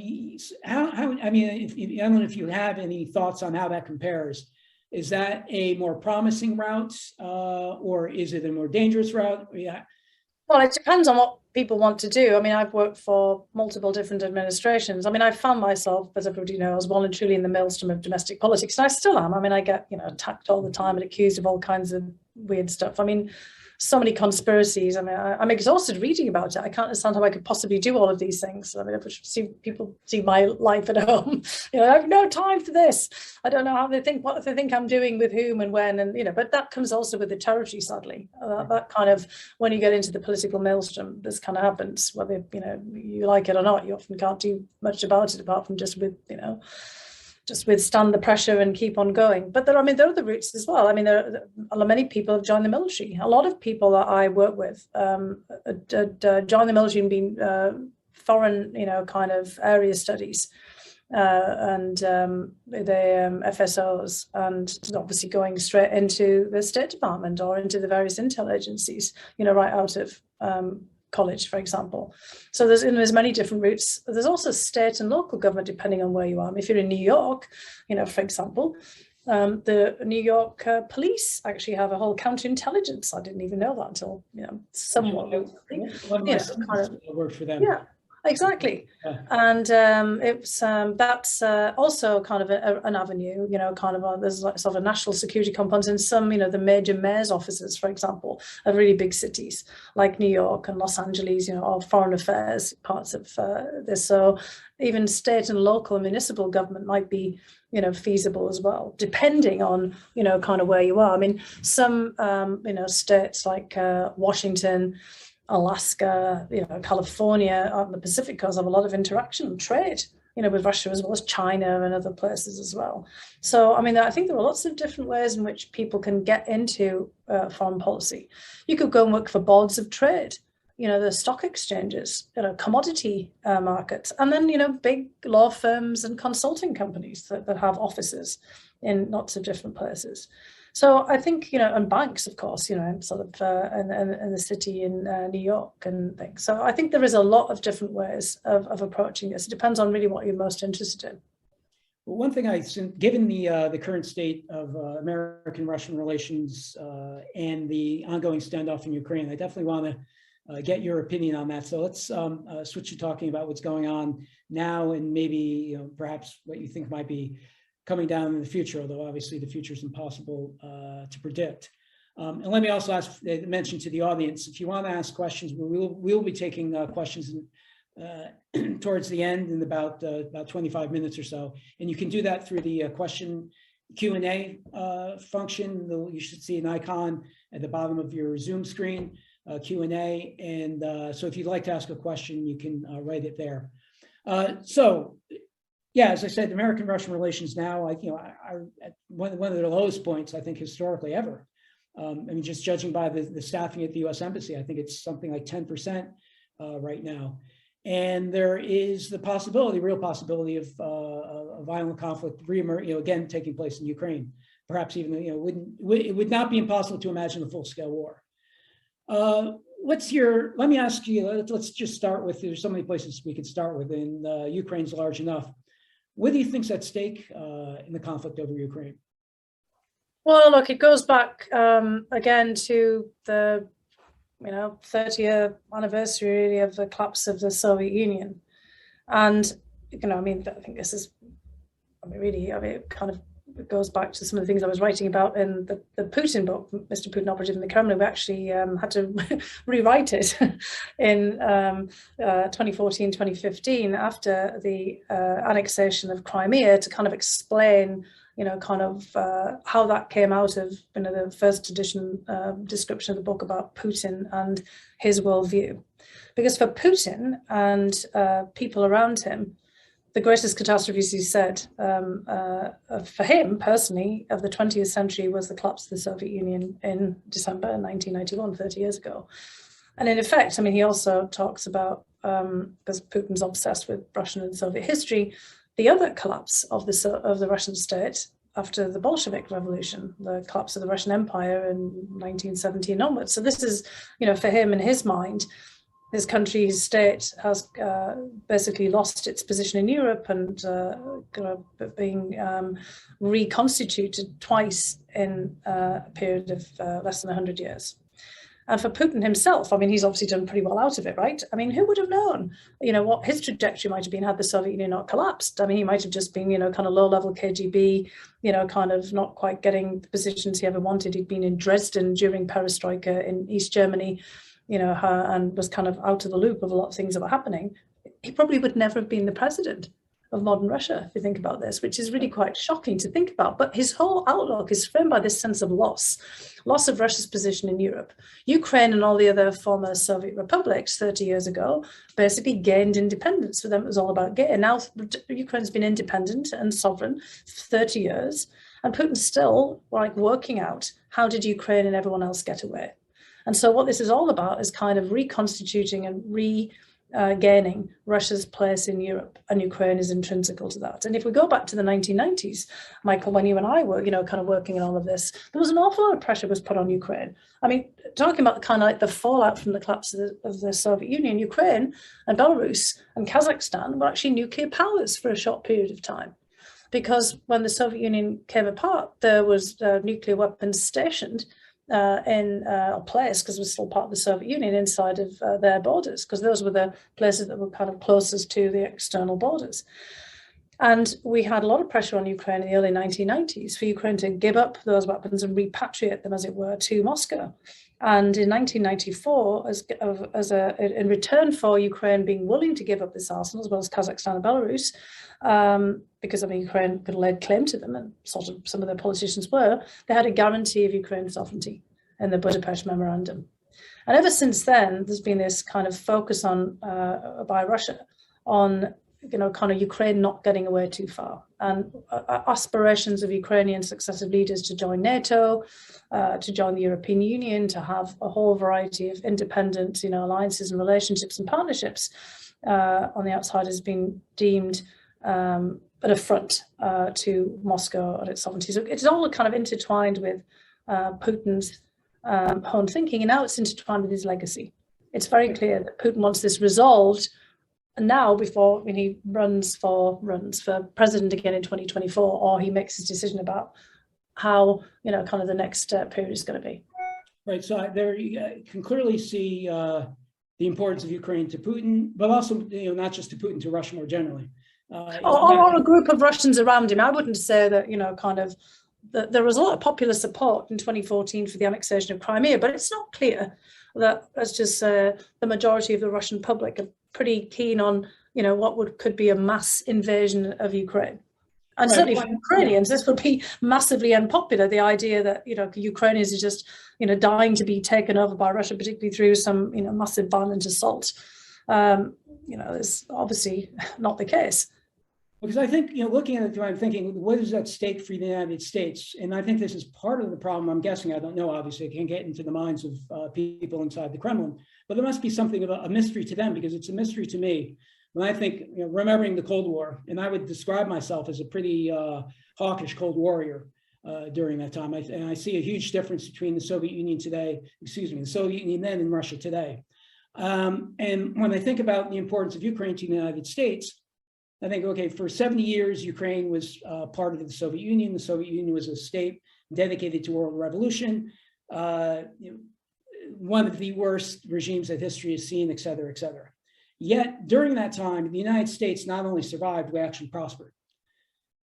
how I mean, I don't know if you have any thoughts on how that compares. Is that a more promising route, or is it a more dangerous route? Yeah. Well, it depends on what people want to do. I mean, I've worked for multiple different administrations. I mean, I found myself, as everybody knows, well and truly in the maelstrom of domestic politics, and I still am. I mean, I get, you know, attacked all the time and accused of all kinds of weird stuff. I mean, so many conspiracies. I mean, I'm exhausted reading about it. I can't understand how I could possibly do all of these things. I mean, if people see my life at home, you know, I have no time for this. I don't know how they think, what they think I'm doing with whom and when, and, you know, but that comes also with the territory, sadly. That kind of, when you get into the political maelstrom, this kind of happens, whether, you know, you like it or not. You often can't do much about it apart from just just withstand the pressure and keep on going. But there are other routes as well. I mean, many people have joined the military. A lot of people that I work with joined the military and been foreign, you know, kind of area studies and the FSOs, and obviously going straight into the State Department or into the various intel agencies, you know, right out of college, for example. So there's many different routes. There's also state and local government, depending on where you are. If you're in New York, you know, for example, the New York police actually have a whole counterintelligence. I didn't even know that until, you know, somewhat recently. One of my sons worked for them. Yeah. Exactly. And that's also kind of an avenue, you know, kind of there's like sort of a national security component in some, you know, the major mayor's offices, for example, of really big cities like New York and Los Angeles, you know, or foreign affairs parts of this. So even state and local and municipal government might be, you know, feasible as well, depending on, you know, kind of where you are. I mean, some, you know, states like Washington, Alaska, you know, California, on the Pacific coast have a lot of interaction and trade, you know, with Russia as well as China and other places as well. So, I mean, I think there are lots of different ways in which people can get into foreign policy. You could go and work for boards of trade, you know, the stock exchanges, you know, commodity markets, and then, you know, big law firms and consulting companies that have offices in lots of different places. So I think, you know, and banks, of course, you know, sort of in the city in New York and things. So I think there is a lot of different ways of approaching this. It depends on really what you're most interested in. Well, one thing given the current state of American-Russian relations and the ongoing standoff in Ukraine, I definitely want to get your opinion on that. So let's switch to talking about what's going on now and maybe, you know, perhaps what you think might be coming down in the future, although obviously the future is impossible to predict. And let me also mention to the audience, if you want to ask questions, we'll be taking questions towards the end in about 25 minutes or so. And you can do that through the question Q&A function. You should see an icon at the bottom of your Zoom screen, Q&A. And so if you'd like to ask a question, you can write it there. Yeah, as I said, American-Russian relations now, are at one of the lowest points, I think, historically ever. I mean, just judging by the staffing at the U.S. Embassy, I think it's something like 10% right now. And there is the possibility, real possibility of a violent conflict, again, taking place in Ukraine. Perhaps even, it would not be impossible to imagine a full-scale war. let me ask you, let's just start with, there's so many places we could start with, and Ukraine's large enough. What do you think's at stake in the conflict over Ukraine? Well, look, it goes back again to the 30-year anniversary really of the collapse of the Soviet Union. And, I think this is, it kind of goes back to some of the things I was writing about in the Putin book, Mr. Putin, Operative in the Kremlin. We actually had to rewrite it in 2014, 2015, after the annexation of Crimea, to kind of explain how that came out of the first edition description of the book about Putin and his worldview. Because for Putin and people around him, the greatest catastrophes, he said, for him personally, of the 20th century was the collapse of the Soviet Union in December 1991, 30 years ago. And in effect, he also talks about, because Putin's obsessed with Russian and Soviet history, the other collapse of the Russian state after the Bolshevik Revolution, the collapse of the Russian Empire in 1917 onwards. So this is, for him, in his mind, his country, his state has basically lost its position in Europe and being reconstituted twice in a period of less than 100 years. And for Putin himself, he's obviously done pretty well out of it, right? Who would have known, what his trajectory might have been had the Soviet Union not collapsed? He might have just been, kind of low-level KGB, kind of not quite getting the positions he ever wanted. He'd been in Dresden during Perestroika in East Germany, and was kind of out of the loop of a lot of things that were happening. He probably would never have been the president of modern Russia, if you think about this, which is really quite shocking to think about. But his whole outlook is framed by this sense of loss of Russia's position in Europe. Ukraine and all the other former Soviet republics 30 years ago basically gained independence. For them, it was all about gain. Now Ukraine's been independent and sovereign for 30 years, and Putin's still working out, how did Ukraine and everyone else get away? And so what this is all about is kind of reconstituting and regaining Russia's place in Europe, and Ukraine is intrinsical to that. And if we go back to the 1990s, Michael, when you and I were, kind of working on all of this, there was an awful lot of pressure was put on Ukraine. Talking about kind of the fallout from the collapse of the Soviet Union, Ukraine and Belarus and Kazakhstan were actually nuclear powers for a short period of time. Because when the Soviet Union came apart, there was nuclear weapons stationed in a place, because it was still part of the Soviet Union, inside of their borders, because those were the places that were kind of closest to the external borders. And we had a lot of pressure on Ukraine in the early 1990s for Ukraine to give up those weapons and repatriate them, as it were, to Moscow. And in 1994, in return for Ukraine being willing to give up this arsenal, as well as Kazakhstan and Belarus, because Ukraine could lay claim to them, and sort of some of their politicians were, they had a guarantee of Ukraine's sovereignty in the Budapest Memorandum. And ever since then, there's been this kind of focus on by Russia on kind of Ukraine not getting away too far, and aspirations of Ukrainian successive leaders to join NATO, to join the European Union, to have a whole variety of independent, alliances and relationships and partnerships on the outside has been deemed an affront to Moscow and its sovereignty. So it's all kind of intertwined with Putin's own thinking, and now it's intertwined with his legacy. It's very clear that Putin wants this resolved now before when he runs for president again in 2024, or he makes his decision about how kind of the next period is going to be. Right. So there you can clearly see the importance of Ukraine to Putin, but also not just to Putin, to Russia more generally. Or a group of Russians around him. I wouldn't say that kind of there was a lot of popular support in 2014 for the annexation of Crimea, but it's not clear that, let's just say, the majority of the Russian public are pretty keen on what could be a mass invasion of Ukraine. And certainly for Ukrainians, this would be massively unpopular, the idea that Ukrainians are just dying to be taken over by Russia, particularly through some massive violent assault. It's obviously not the case. Because I think, looking at it, I'm thinking, what is at stake for the United States? And I think this is part of the problem. I'm guessing, I don't know, obviously, I can't get into the minds of people inside the Kremlin, but there must be something of a mystery to them, because it's a mystery to me. When I think, remembering the Cold War, and I would describe myself as a pretty hawkish Cold Warrior, during that time. And I see a huge difference between the Soviet Union today, the Soviet Union then and Russia today. And when I think about the importance of Ukraine to the United States, I think, okay, for 70 years, Ukraine was part of the Soviet Union. The Soviet Union was a state dedicated to world revolution, one of the worst regimes that history has seen, et cetera, et cetera. Yet during that time, the United States not only survived, we actually prospered.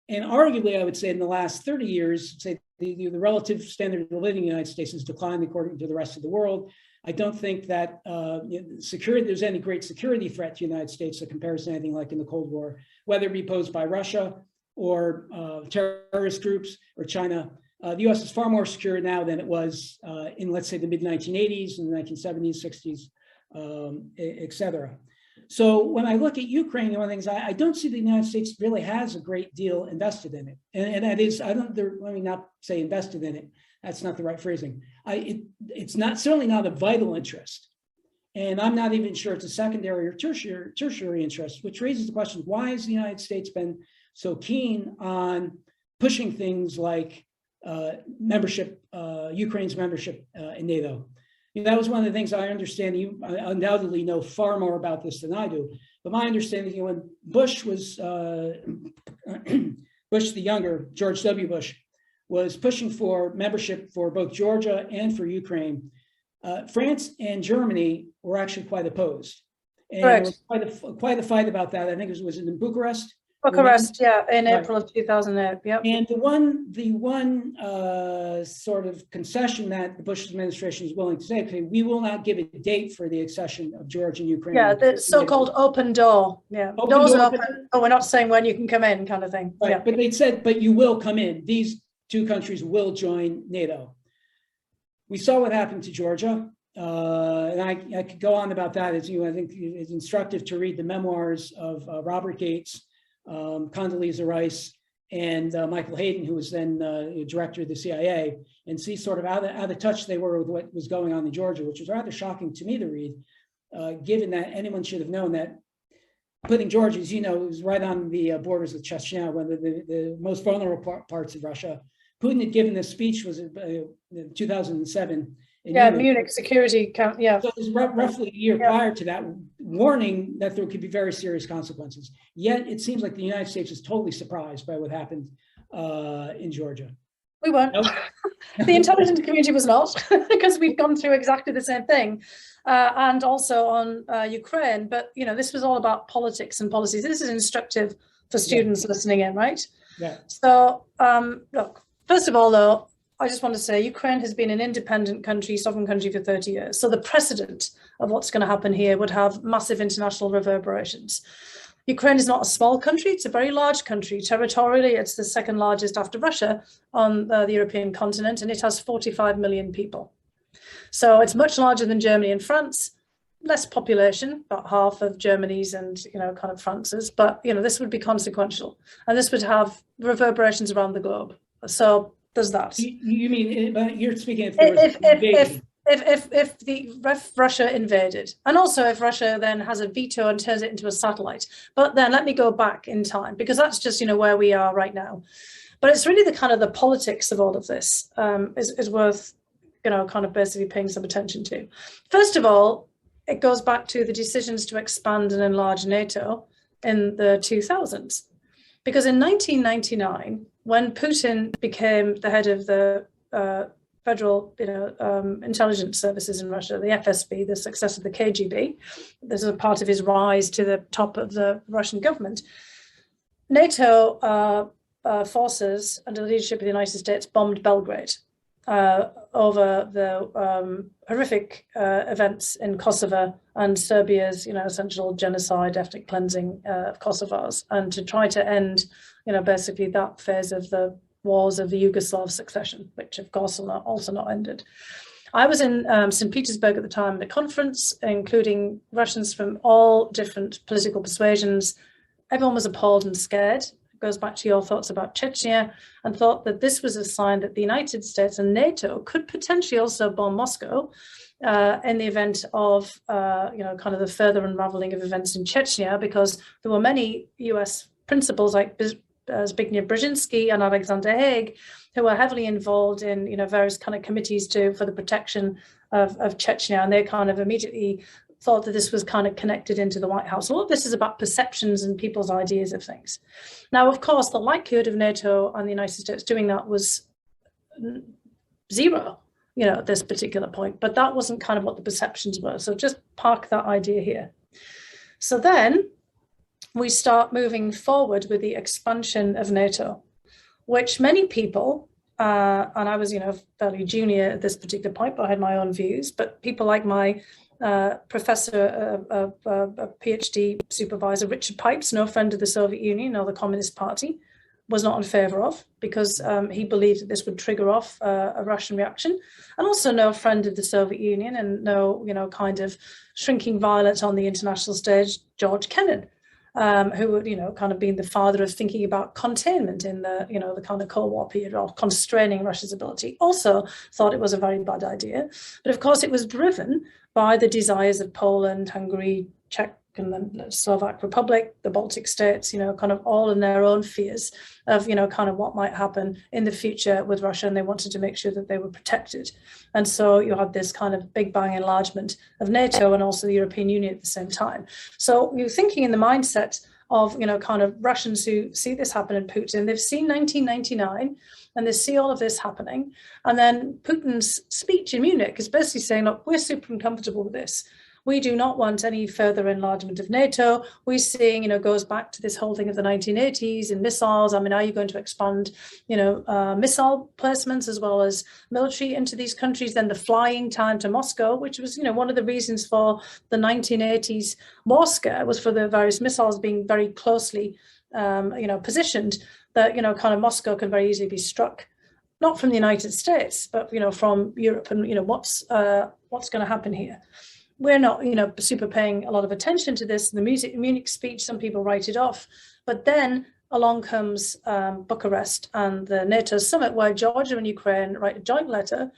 And arguably, I would say in the last 30 years, say the relative standard of living in the United States has declined according to the rest of the world. I don't think that there's any great security threat to the United States that compares to anything like in the Cold War, whether it be posed by Russia or terrorist groups or China. The US is far more secure now than it was in, let's say, the mid-1980s and the 1970s, 60s, et cetera. So when I look at Ukraine, one of the things I don't see the United States really has a great deal invested in it. And that is, let me not say invested in it. That's not the right phrasing. It's not certainly not a vital interest. And I'm not even sure it's a secondary or tertiary interest, which raises the question, why has the United States been so keen on pushing things like membership, Ukraine's membership in NATO? That was one of the things I understand. You undoubtedly know far more about this than I do. But my understanding, when Bush was, Bush the younger, George W. Bush, was pushing for membership for both Georgia and for Ukraine, France and Germany were actually quite opposed. And there was quite a fight about that. I think it was in Bucharest. Bucharest, yeah, in April of 2008. Yep. And the one sort of concession that the Bush administration is willing to say, okay, we will not give a date for the accession of Georgia and Ukraine. Yeah, the so-called open door. Yeah, doors are open. Oh, we're not saying when you can come in, kind of thing. Right. Yeah. But they said, but you will come in. These two countries will join NATO. We saw what happened to Georgia. And I could go on about that. I think it's instructive to read the memoirs of Robert Gates, Condoleezza Rice, and Michael Hayden, who was then director of the CIA, and see sort of out of touch they were with what was going on in Georgia, which was rather shocking to me to read, given that anyone should have known that putting Georgia, as you know, was right on the borders of Chechnya, one of the most vulnerable parts of Russia. Putin had given this speech, was in 2007. Yeah, Munich Security Council. Yeah. So it was roughly a year prior to that, warning that there could be very serious consequences. Yet it seems like the United States was totally surprised by what happened in Georgia. We weren't. Nope. The intelligence community was not, because we'd gone through exactly the same thing, and also on Ukraine. But this was all about politics and policies. This is instructive for students listening in, right? Yeah. So look, first of all, though, I just want to say Ukraine has been an independent country, sovereign country for 30 years. So the precedent of what's going to happen here would have massive international reverberations. Ukraine is not a small country. It's a very large country. Territorially, it's the second largest after Russia on the European continent, and it has 45 million people. So it's much larger than Germany and France, less population, about half of Germany's and, kind of France's. But, this would be consequential, and this would have reverberations around the globe. So there's that. You mean, you're speaking of if Russia invaded, and also if Russia then has a veto and turns it into a satellite. But then let me go back in time, because that's just where we are right now. But it's really the kind of the politics of all of this is worth kind of basically paying some attention to. First of all, it goes back to the decisions to expand and enlarge NATO in the 2000s, because in 1999, when Putin became the head of the federal intelligence services in Russia, the FSB, the successor of the KGB, this is a part of his rise to the top of the Russian government, NATO forces under the leadership of the United States bombed Belgrade over the horrific events in Kosovo and Serbia's essential genocide, ethnic cleansing of Kosovars, and to try to end basically that phase of the wars of the Yugoslav succession, which of course are also not ended. I was in St. Petersburg at the time at a conference, including Russians from all different political persuasions. Everyone was appalled and scared. It goes back to your thoughts about Chechnya, and thought that this was a sign that the United States and NATO could potentially also bomb Moscow in the event of, kind of the further unraveling of events in Chechnya, because there were many US principles like Zbigniew Brzezinski and Alexander Haig, who were heavily involved in, various kind of committees for the protection of Chechnya, and they kind of immediately thought that this was kind of connected into the White House. All of this is about perceptions and people's ideas of things. Now, of course, the likelihood of NATO and the United States doing that was zero, at this particular point, but that wasn't kind of what the perceptions were. So just park that idea here. So then we start moving forward with the expansion of NATO, which many people, and I was, fairly junior at this particular point, but I had my own views, but people like my professor, a PhD supervisor, Richard Pipes, no friend of the Soviet Union or the Communist Party, was not in favor of, because he believed that this would trigger off a Russian reaction, and also no friend of the Soviet Union and no, kind of shrinking violence on the international stage, George Kennan, who would, kind of been the father of thinking about containment in the, the kind of Cold War period, or constraining Russia's ability, also thought it was a very bad idea. But of course, it was driven by the desires of Poland, Hungary, Czech and the Slovak Republic, the Baltic states, kind of all in their own fears of, kind of what might happen in the future with Russia, and they wanted to make sure that they were protected. And so you had this kind of big bang enlargement of NATO and also the European Union at the same time. So you're thinking in the mindset of, kind of Russians who see this happen in Putin. They've seen 1999 and they see all of this happening. And then Putin's speech in Munich is basically saying, look, we're super uncomfortable with this. We do not want any further enlargement of NATO. We're seeing, goes back to this whole thing of the 1980s and missiles. I mean, are you going to expand, missile placements as well as military into these countries? Then the flying time to Moscow, which was, one of the reasons for the 1980s war scare, was for the various missiles being very closely, positioned that, kind of Moscow can very easily be struck, not from the United States, but, from Europe. And, what's going to happen here? We're not, super paying a lot of attention to this. The Munich speech, some people write it off. But then along comes Bucharest and the NATO summit, where Georgia and Ukraine write a joint letter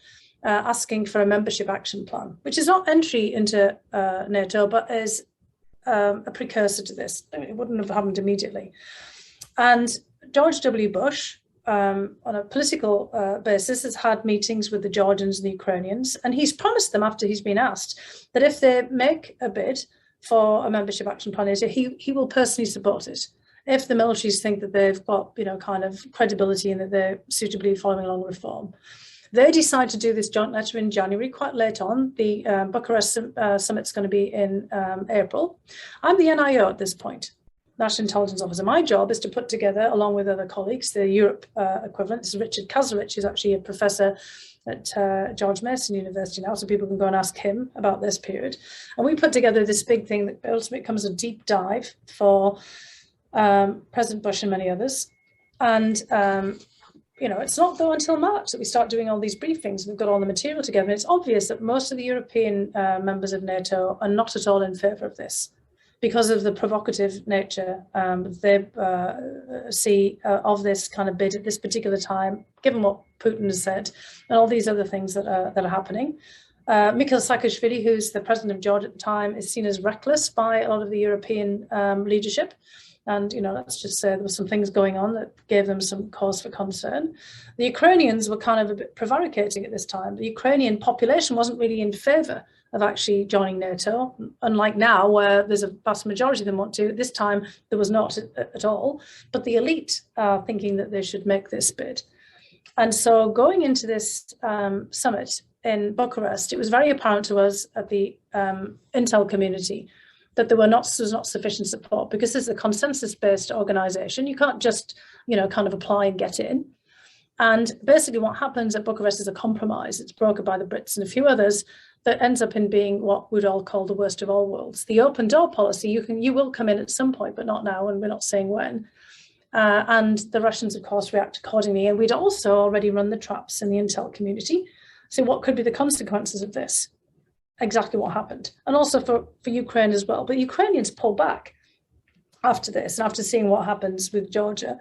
asking for a membership action plan, which is not entry into NATO, but is a precursor to this. It wouldn't have happened immediately. And George W. Bush, on a political basis, has had meetings with the Georgians and the Ukrainians, and he's promised them, after he's been asked, that if they make a bid for a membership action plan, he will personally support it. If the militaries think that they've got, kind of credibility and that they're suitably following along reform. They decide to do this joint letter in January, quite late on. The Bucharest summit's going to be in April. I'm the NIO at this point, National Intelligence Officer. My job is to put together, along with other colleagues, the Europe equivalent. This is Richard Kazarich, who's actually a professor at George Mason University now, so people can go and ask him about this period. And we put together this big thing that ultimately becomes a deep dive for President Bush and many others. And, it's not though until March that we start doing all these briefings. We've got all the material together. And it's obvious that most of the European members of NATO are not at all in favour of this, because of the provocative nature they see of this kind of bid at this particular time, given what Putin has said, and all these other things that are happening. Mikhail Saakashvili, who's the president of Georgia at the time, is seen as reckless by a lot of the European leadership. And, let's just say there were some things going on that gave them some cause for concern. The Ukrainians were kind of a bit prevaricating at this time. The Ukrainian population wasn't really in favour of actually joining NATO, unlike now, where there's a vast majority of them want to. At this time, there was not at all. But the elite are thinking that they should make this bid. And so going into this summit in Bucharest, it was very apparent to us at the intel community that there was not sufficient support, because this is a consensus-based organization. You can't just, kind of apply and get in. And basically what happens at Bucharest is a compromise. It's brokered by the Brits and a few others that ends up in being what we'd all call the worst of all worlds. The open door policy, you will come in at some point, but not now, and we're not saying when. And the Russians, of course, react accordingly. And we'd also already run the traps in the intel community. So what could be the consequences of this? Exactly what happened. And also for Ukraine as well. But Ukrainians pull back after this and after seeing what happens with Georgia,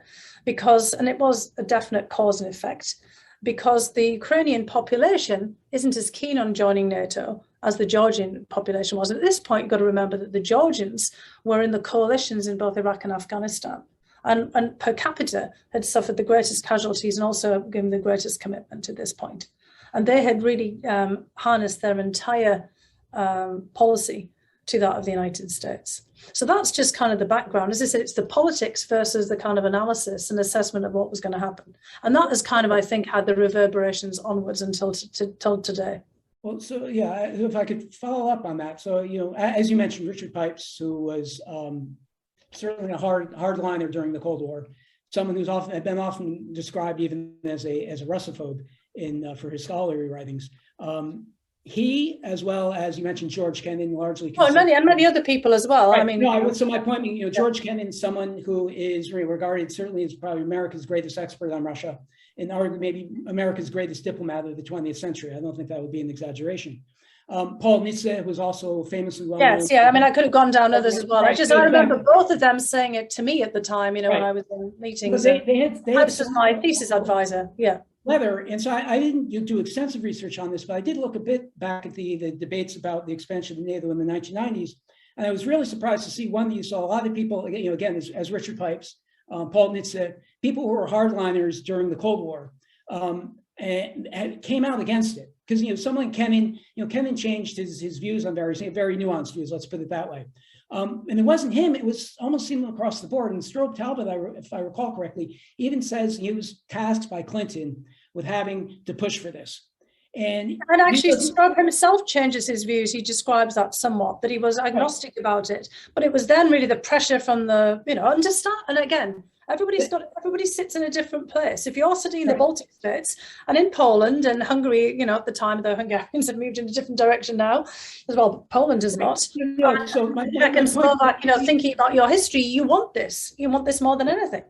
and it was a definite cause and effect, because the Ukrainian population isn't as keen on joining NATO as the Georgian population was. At this point, you've got to remember that the Georgians were in the coalitions in both Iraq and Afghanistan. and per capita had suffered the greatest casualties and also given the greatest commitment to this point. And they had really harnessed their entire policy to that of the United States. So that's just kind of the background. As I said, it's the politics versus the kind of analysis and assessment of what was going to happen. And that has kind of, I think, had the reverberations onwards until today. Well, so yeah, if I could follow up on that. So, you know, as you mentioned, Richard Pipes, who was certainly a hardliner during the Cold War, someone who's often described even as a Russophobe for his scholarly writings. He, as well as you mentioned, George Kennan, largely. Oh, and many other people as well. Right. I mean, no, so my point, you know, George Kennan, someone who is regarded certainly as probably America's greatest expert on Russia, and arguably maybe America's greatest diplomat of the 20th century. I don't think that would be an exaggeration. Paul Nitze was also famously well known. Yes, yeah. I mean, I could have gone down others as well. I remember both of them saying it to me at the time, you know, when I was in meetings. I was just my thesis advisor. Yeah. Leather, and so I didn't do extensive research on this, but I did look a bit back at the debates about the expansion of NATO in the 1990s, and I was really surprised to see one that you saw a lot of people, you know, again, as Richard Pipes, Paul Nitze, people who were hardliners during the Cold War, and came out against it because, you know, someone Kennan, you know, Kennan changed his views on very nuanced views. Let's put it that way. And it wasn't him, it was almost seen across the board. And Strobe Talbot, if I recall correctly, even says he was tasked by Clinton with having to push for this. And actually, Strobe himself changes his views. He describes that somewhat, that he was agnostic about it. But it was then really the pressure from the, you know, and again, everybody sits in a different place. If you're sitting in the Baltic states and in Poland and Hungary, you know, at the time the Hungarians had moved in a different direction now as well, but Poland is not. So you know, thinking about your history, you want this more than anything.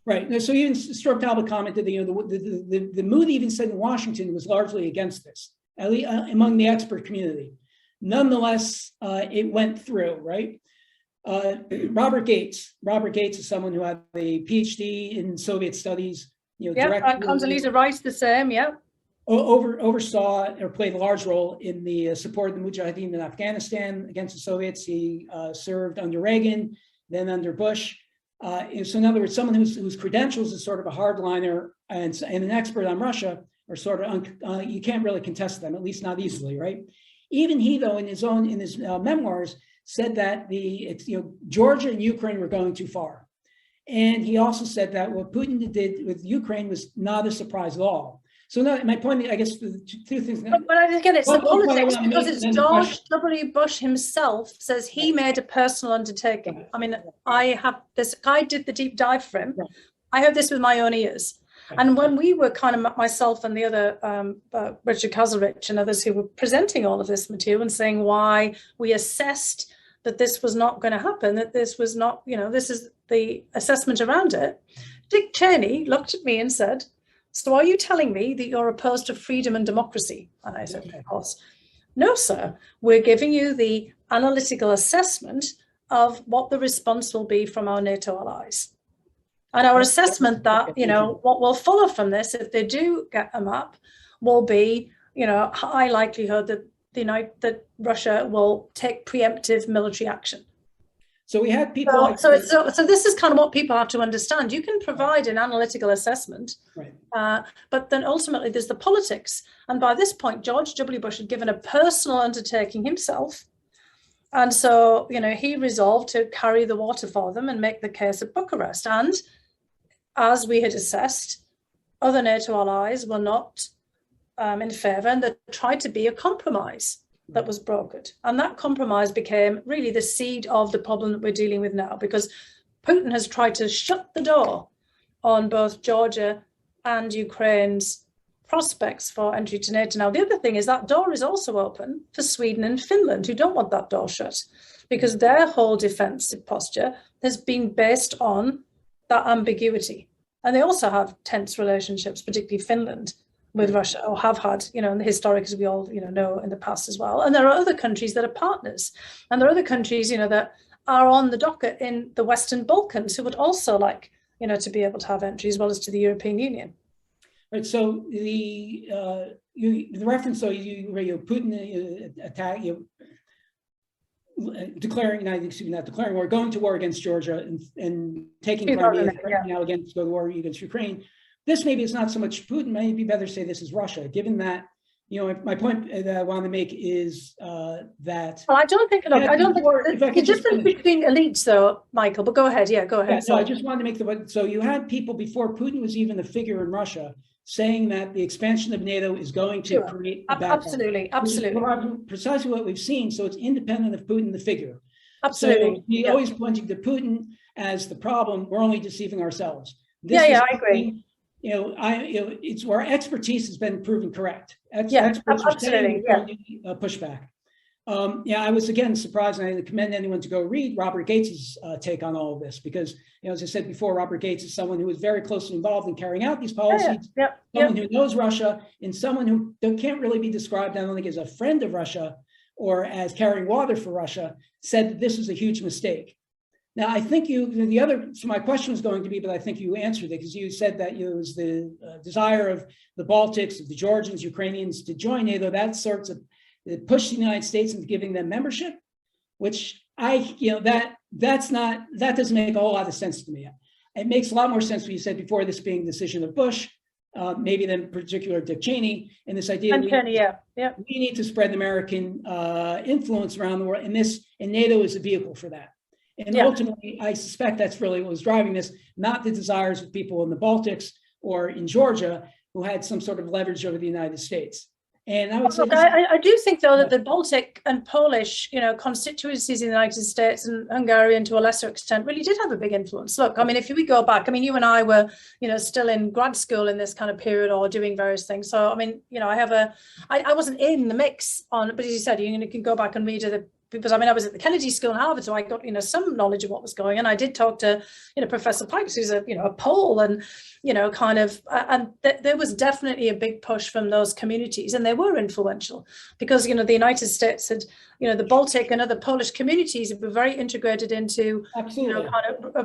Right. So even Strobe Talbot commented that, you know, the mood even said in Washington was largely against this, at least among the expert community. Nonetheless, it went through, right? Robert Gates is someone who had a PhD in Soviet studies. You know, and Condoleezza Rice the same, yeah. Oversaw or played a large role in the support of the Mujahideen in Afghanistan against the Soviets. He served under Reagan, then under Bush. So in other words, someone whose credentials is sort of a hardliner and an expert on Russia are sort of you can't really contest them, at least not easily, right? Even he, though, in his memoirs, said that Georgia and Ukraine were going too far, and he also said that what Putin did with Ukraine was not a surprise at all. So no, my point, I guess, the two things. But again, it's the politics, because it's George W. Bush himself says he made a personal undertaking. I mean, I did the deep dive for him. I heard this with my own ears. And when we were kind of, myself and the other, Richard Kazarich and others who were presenting all of this material and saying why we assessed that this was not going to happen, that this was not, you know, this is the assessment around it, Dick Cheney looked at me and said, "So are you telling me that you're opposed to freedom and democracy?" And I said, "Of course." "No, sir, we're giving you the analytical assessment of what the response will be from our NATO allies. And our assessment that, you know, what will follow from this, if they do get a map, will be, you know, high likelihood that that Russia will take preemptive military action." So we had people. So this is kind of what people have to understand. You can provide an analytical assessment, right? But then ultimately there's the politics. And by this point, George W. Bush had given a personal undertaking himself. And so, you know, he resolved to carry the water for them and make the case at Bucharest. And as we had assessed, other NATO allies were not in favour, and there tried to be a compromise that was brokered. And that compromise became really the seed of the problem that we're dealing with now, because Putin has tried to shut the door on both Georgia and Ukraine's prospects for entry to NATO. Now, the other thing is that door is also open for Sweden and Finland, who don't want that door shut, because their whole defensive posture has been based on that ambiguity. And they also have tense relationships, particularly Finland, with Russia, or have had, you know, in the historic, as we all, you know in the past as well. And there are other countries that are partners. And there are other countries, you know, that are on the docket in the Western Balkans who would also like, you know, to be able to have entry as well as to the European Union. Right. So the reference, so Putin attack, declaring, not declaring war, going to war against Georgia and taking Yeah. Crimea, now against go to war against Ukraine. This maybe is not so much Putin. Maybe better say this is Russia, given that, my point that I want to make is that. Well, I don't think the difference between elites, though, Michael. But go ahead. Yeah, go ahead. Yeah, so I just wanted to make so you had people before Putin was even a figure in Russia saying that the expansion of NATO is going to create a bad absolutely. Precisely what we've seen. So it's independent of Putin, the figure. Absolutely. So we always pointing to Putin as the problem. We're only deceiving ourselves. I agree. It's where expertise has been proven correct. Experts absolutely. Pushback. I was again surprised, and I commend anyone to go read Robert Gates's take on all of this, because, as I said before, Robert Gates is someone who is very closely involved in carrying out these policies, someone who knows Russia, and someone who can't really be described, I don't think, as a friend of Russia or as carrying water for Russia, said that this was a huge mistake. Now, I think so my question was going to be, but I think you answered it, because you said that it was the desire of the Baltics, of the Georgians, Ukrainians to join NATO, that sorts of push the United States into giving them membership, which that doesn't make a whole lot of sense to me. It makes a lot more sense what you said before, this being the decision of Bush, maybe than particular Dick Cheney, and this idea we need to spread American influence around the world, and NATO is a vehicle for that. And ultimately, I suspect that's really what was driving this, not the desires of people in the Baltics or in Georgia who had some sort of leverage over the United States. And I would say I do think, though, that the Baltic and Polish, constituencies in the United States and Hungarian to a lesser extent really did have a big influence. Look, I mean, if we go back, I mean, you and I were, still in grad school in this kind of period or doing various things. So, I mean, I wasn't in the mix on, but as you said, you can go back and read it. Because I was at the Kennedy School in Harvard, so I got some knowledge of what was going on. I did talk to Professor Pikes, who's a Pole, and there was definitely a big push from those communities, and they were influential because the United States had the Baltic and other Polish communities were very integrated into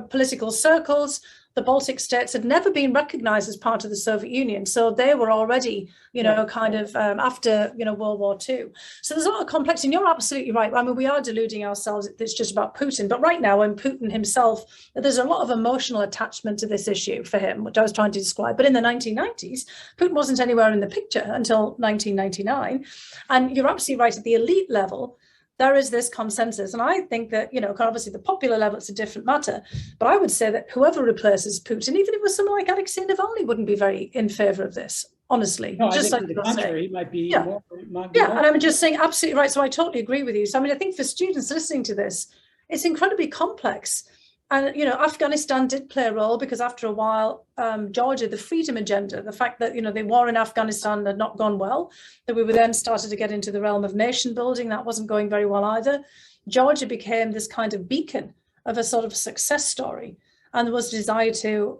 political circles. The Baltic states had never been recognized as part of the Soviet Union, so they were already after World War II. So there's a lot of complexity, and you're absolutely right. I mean, we are deluding ourselves that it's just about Putin, but right now, when Putin himself, there's a lot of emotional attachment to this issue for him, which I was trying to describe. But in the 1990s, Putin wasn't anywhere in the picture until 1999, and you're absolutely right. At the elite level, there is this consensus. And I think that, obviously the popular level, it's a different matter. But I would say that whoever replaces Putin, even if it was someone like Alexei Navalny, wouldn't be very in favor of this, honestly. No, just like the contrary, might be more. And I'm just saying absolutely right. So I totally agree with you. So, I think for students listening to this, it's incredibly complex. And, Afghanistan did play a role because after a while, Georgia, the freedom agenda, the fact that, the war in Afghanistan had not gone well, that we were then started to get into the realm of nation building, that wasn't going very well either. Georgia became this kind of beacon of a sort of success story, and there was a desire to,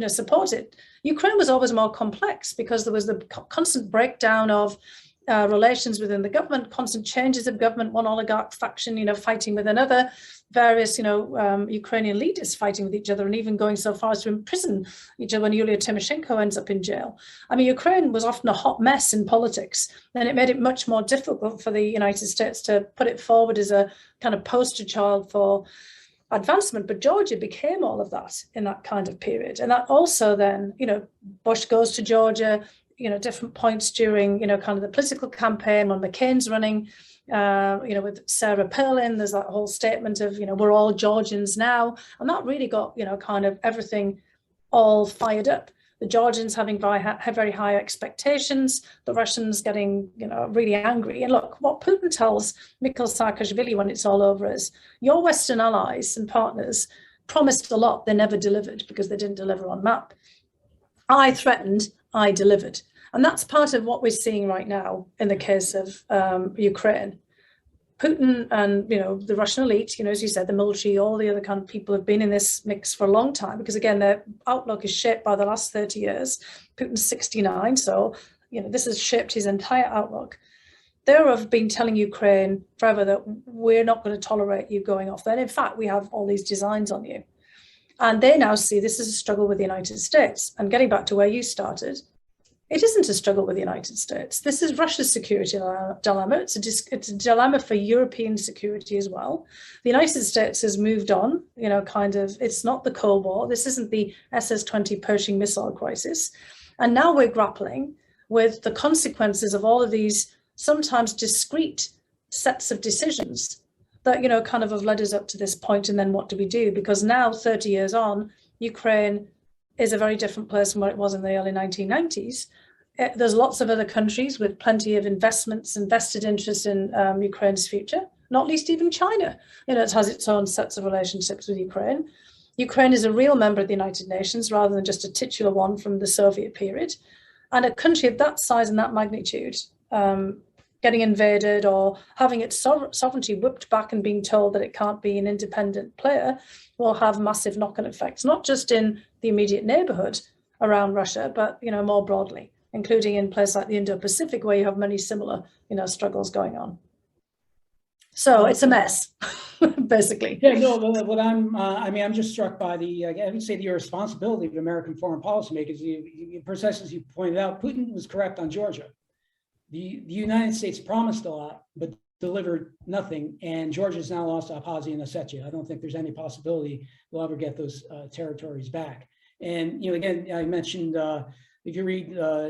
support it. Ukraine was always more complex because there was the constant breakdown of relations within the government, constant changes of government, one oligarch faction, fighting with another, various, Ukrainian leaders fighting with each other, and even going so far as to imprison each other when Yulia Tymoshenko ends up in jail. I mean, Ukraine was often a hot mess in politics, and it made it much more difficult for the United States to put it forward as a kind of poster child for advancement. But Georgia became all of that in that kind of period. And that also then, Bush goes to Georgia, different points during, kind of the political campaign when McCain's running, with Sarah Palin, there's that whole statement of, we're all Georgians now. And that really got, kind of everything all fired up. The Georgians having very high expectations, the Russians getting, really angry. And look, what Putin tells Mikhail Saakashvili when it's all over is, your Western allies and partners promised a lot, they never delivered because they didn't deliver on map. I threatened, I delivered. And that's part of what we're seeing right now in the case of Ukraine. Putin and, the Russian elite, as you said, the military, all the other kind of people have been in this mix for a long time because, again, their outlook is shaped by the last 30 years. Putin's 69, so, this has shaped his entire outlook. They have been telling Ukraine forever that we're not going to tolerate you going off there. And in fact, we have all these designs on you. And they now see this as a struggle with the United States. And getting back to where you started, it isn't a struggle with the United States. This is Russia's security dilemma. It's a dilemma for European security as well. The United States has moved on, it's not the Cold War. This isn't the SS-20 Pershing missile crisis. And now we're grappling with the consequences of all of these sometimes discrete sets of decisions that, have led us up to this point. And then what do we do? Because now, 30 years on, Ukraine is a very different place from where it was in the early 1990s. There's lots of other countries with plenty of investments and vested interest in Ukraine's future, not least even China. It has its own sets of relationships with Ukraine. Ukraine is a real member of the United Nations rather than just a titular one from the Soviet period. And a country of that size and that magnitude getting invaded or having its sovereignty whipped back and being told that it can't be an independent player will have massive knock-on effects, not just in the immediate neighborhood around Russia, but more broadly, including in places like the Indo-Pacific, where you have many similar struggles going on. So it's a mess, basically. Yeah, no, what I'm just struck by I would say the irresponsibility of American foreign policymakers. Precisely as you pointed out, Putin was correct on Georgia. The United States promised a lot, but delivered nothing, and Georgia's now lost Abkhazia and Ossetia. I don't think there's any possibility we'll ever get those territories back. And again, I mentioned if you read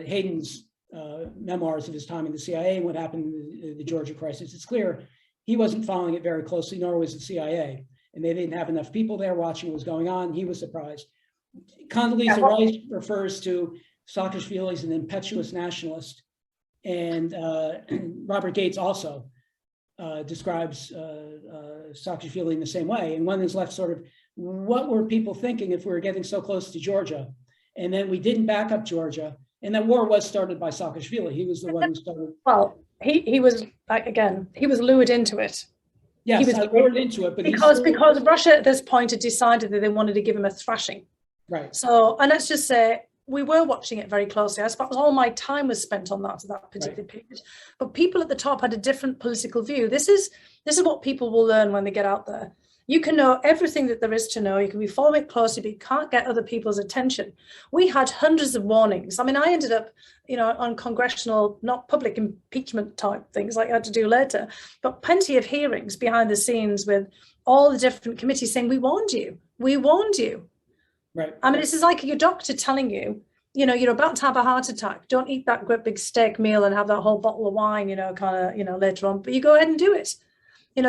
Hayden's memoirs of his time in the CIA and what happened in the Georgia crisis, it's clear he wasn't following it very closely, nor was the CIA, and they didn't have enough people there watching what was going on. He was surprised. Condoleezza Rice refers to Saakashvili as an impetuous nationalist, and Robert Gates also describes Saakashvili in the same way. And one is left sort of, what were people thinking if we were getting so close to Georgia? And then we didn't back up Georgia. And that war was started by Saakashvili. He was the one who started. Well, he was, again, he was lured into it. Yes, he was lured into it. But because Russia at this point had decided that they wanted to give him a thrashing. Right. So, and let's just say, we were watching it very closely. I suppose all my time was spent on that particular period. But people at the top had a different political view. This is what people will learn when they get out there. You can know everything that there is to know. You can be following it closely, but you can't get other people's attention. We had hundreds of warnings. I mean, I ended up, on congressional, not public impeachment type things like I had to do later, but plenty of hearings behind the scenes with all the different committees saying, we warned you. We warned you. Right. I mean, this is like your doctor telling you, you're about to have a heart attack. Don't eat that great big steak meal and have that whole bottle of wine, later on. But you go ahead and do it.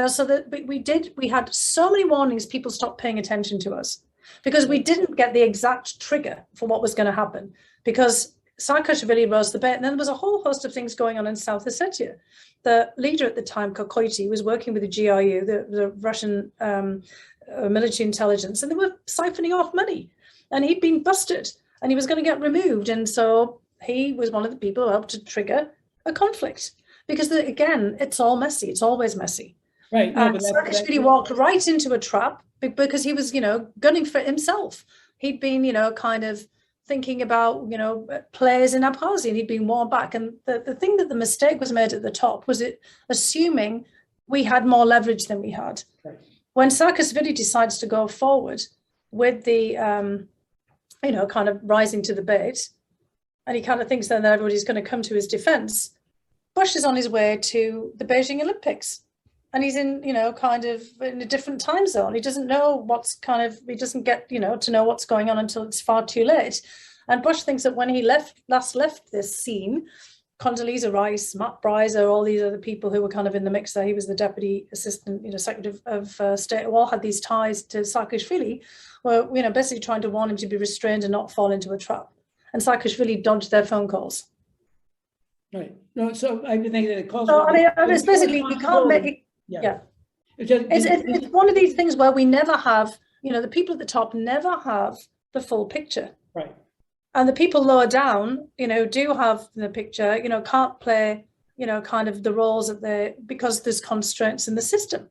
So that we had so many warnings, people stopped paying attention to us because we didn't get the exact trigger for what was going to happen, because Saakashvili rose the bait. And then there was a whole host of things going on in South Ossetia. The leader at the time, Kokoity, was working with the GRU, the Russian military intelligence, and they were siphoning off money. And he'd been busted and he was going to get removed. And so he was one of the people who helped to trigger a conflict, because again, it's all messy. It's always messy. Right. No, Saakashvili walked right into a trap because he was, gunning for himself. He'd been, kind of thinking about, players in Abkhazia, and he'd been worn back. And the thing that the mistake was made at the top was it assuming we had more leverage than we had. Right. When Saakashvili decides to go forward with the, kind of rising to the bait, and he kind of thinks then that everybody's going to come to his defense, Bush is on his way to the Beijing Olympics. And he's in, kind of in a different time zone. He doesn't know he doesn't get, to know what's going on until it's far too late. And Bush thinks that when he last left this scene, Condoleezza Rice, Matt Bryser, all these other people who were kind of in the mix there, he was the deputy assistant, secretary of state, who all had these ties to Saakashvili, were, basically trying to warn him to be restrained and not fall into a trap. And Saakashvili dodged their phone calls. Right. No, so I think that it calls. So, it's basically, you can't make it. Yeah. It's one of these things where we never have, the people at the top never have the full picture. Right. And the people lower down, do have the picture, can't play, kind of the roles because there's constraints in the system.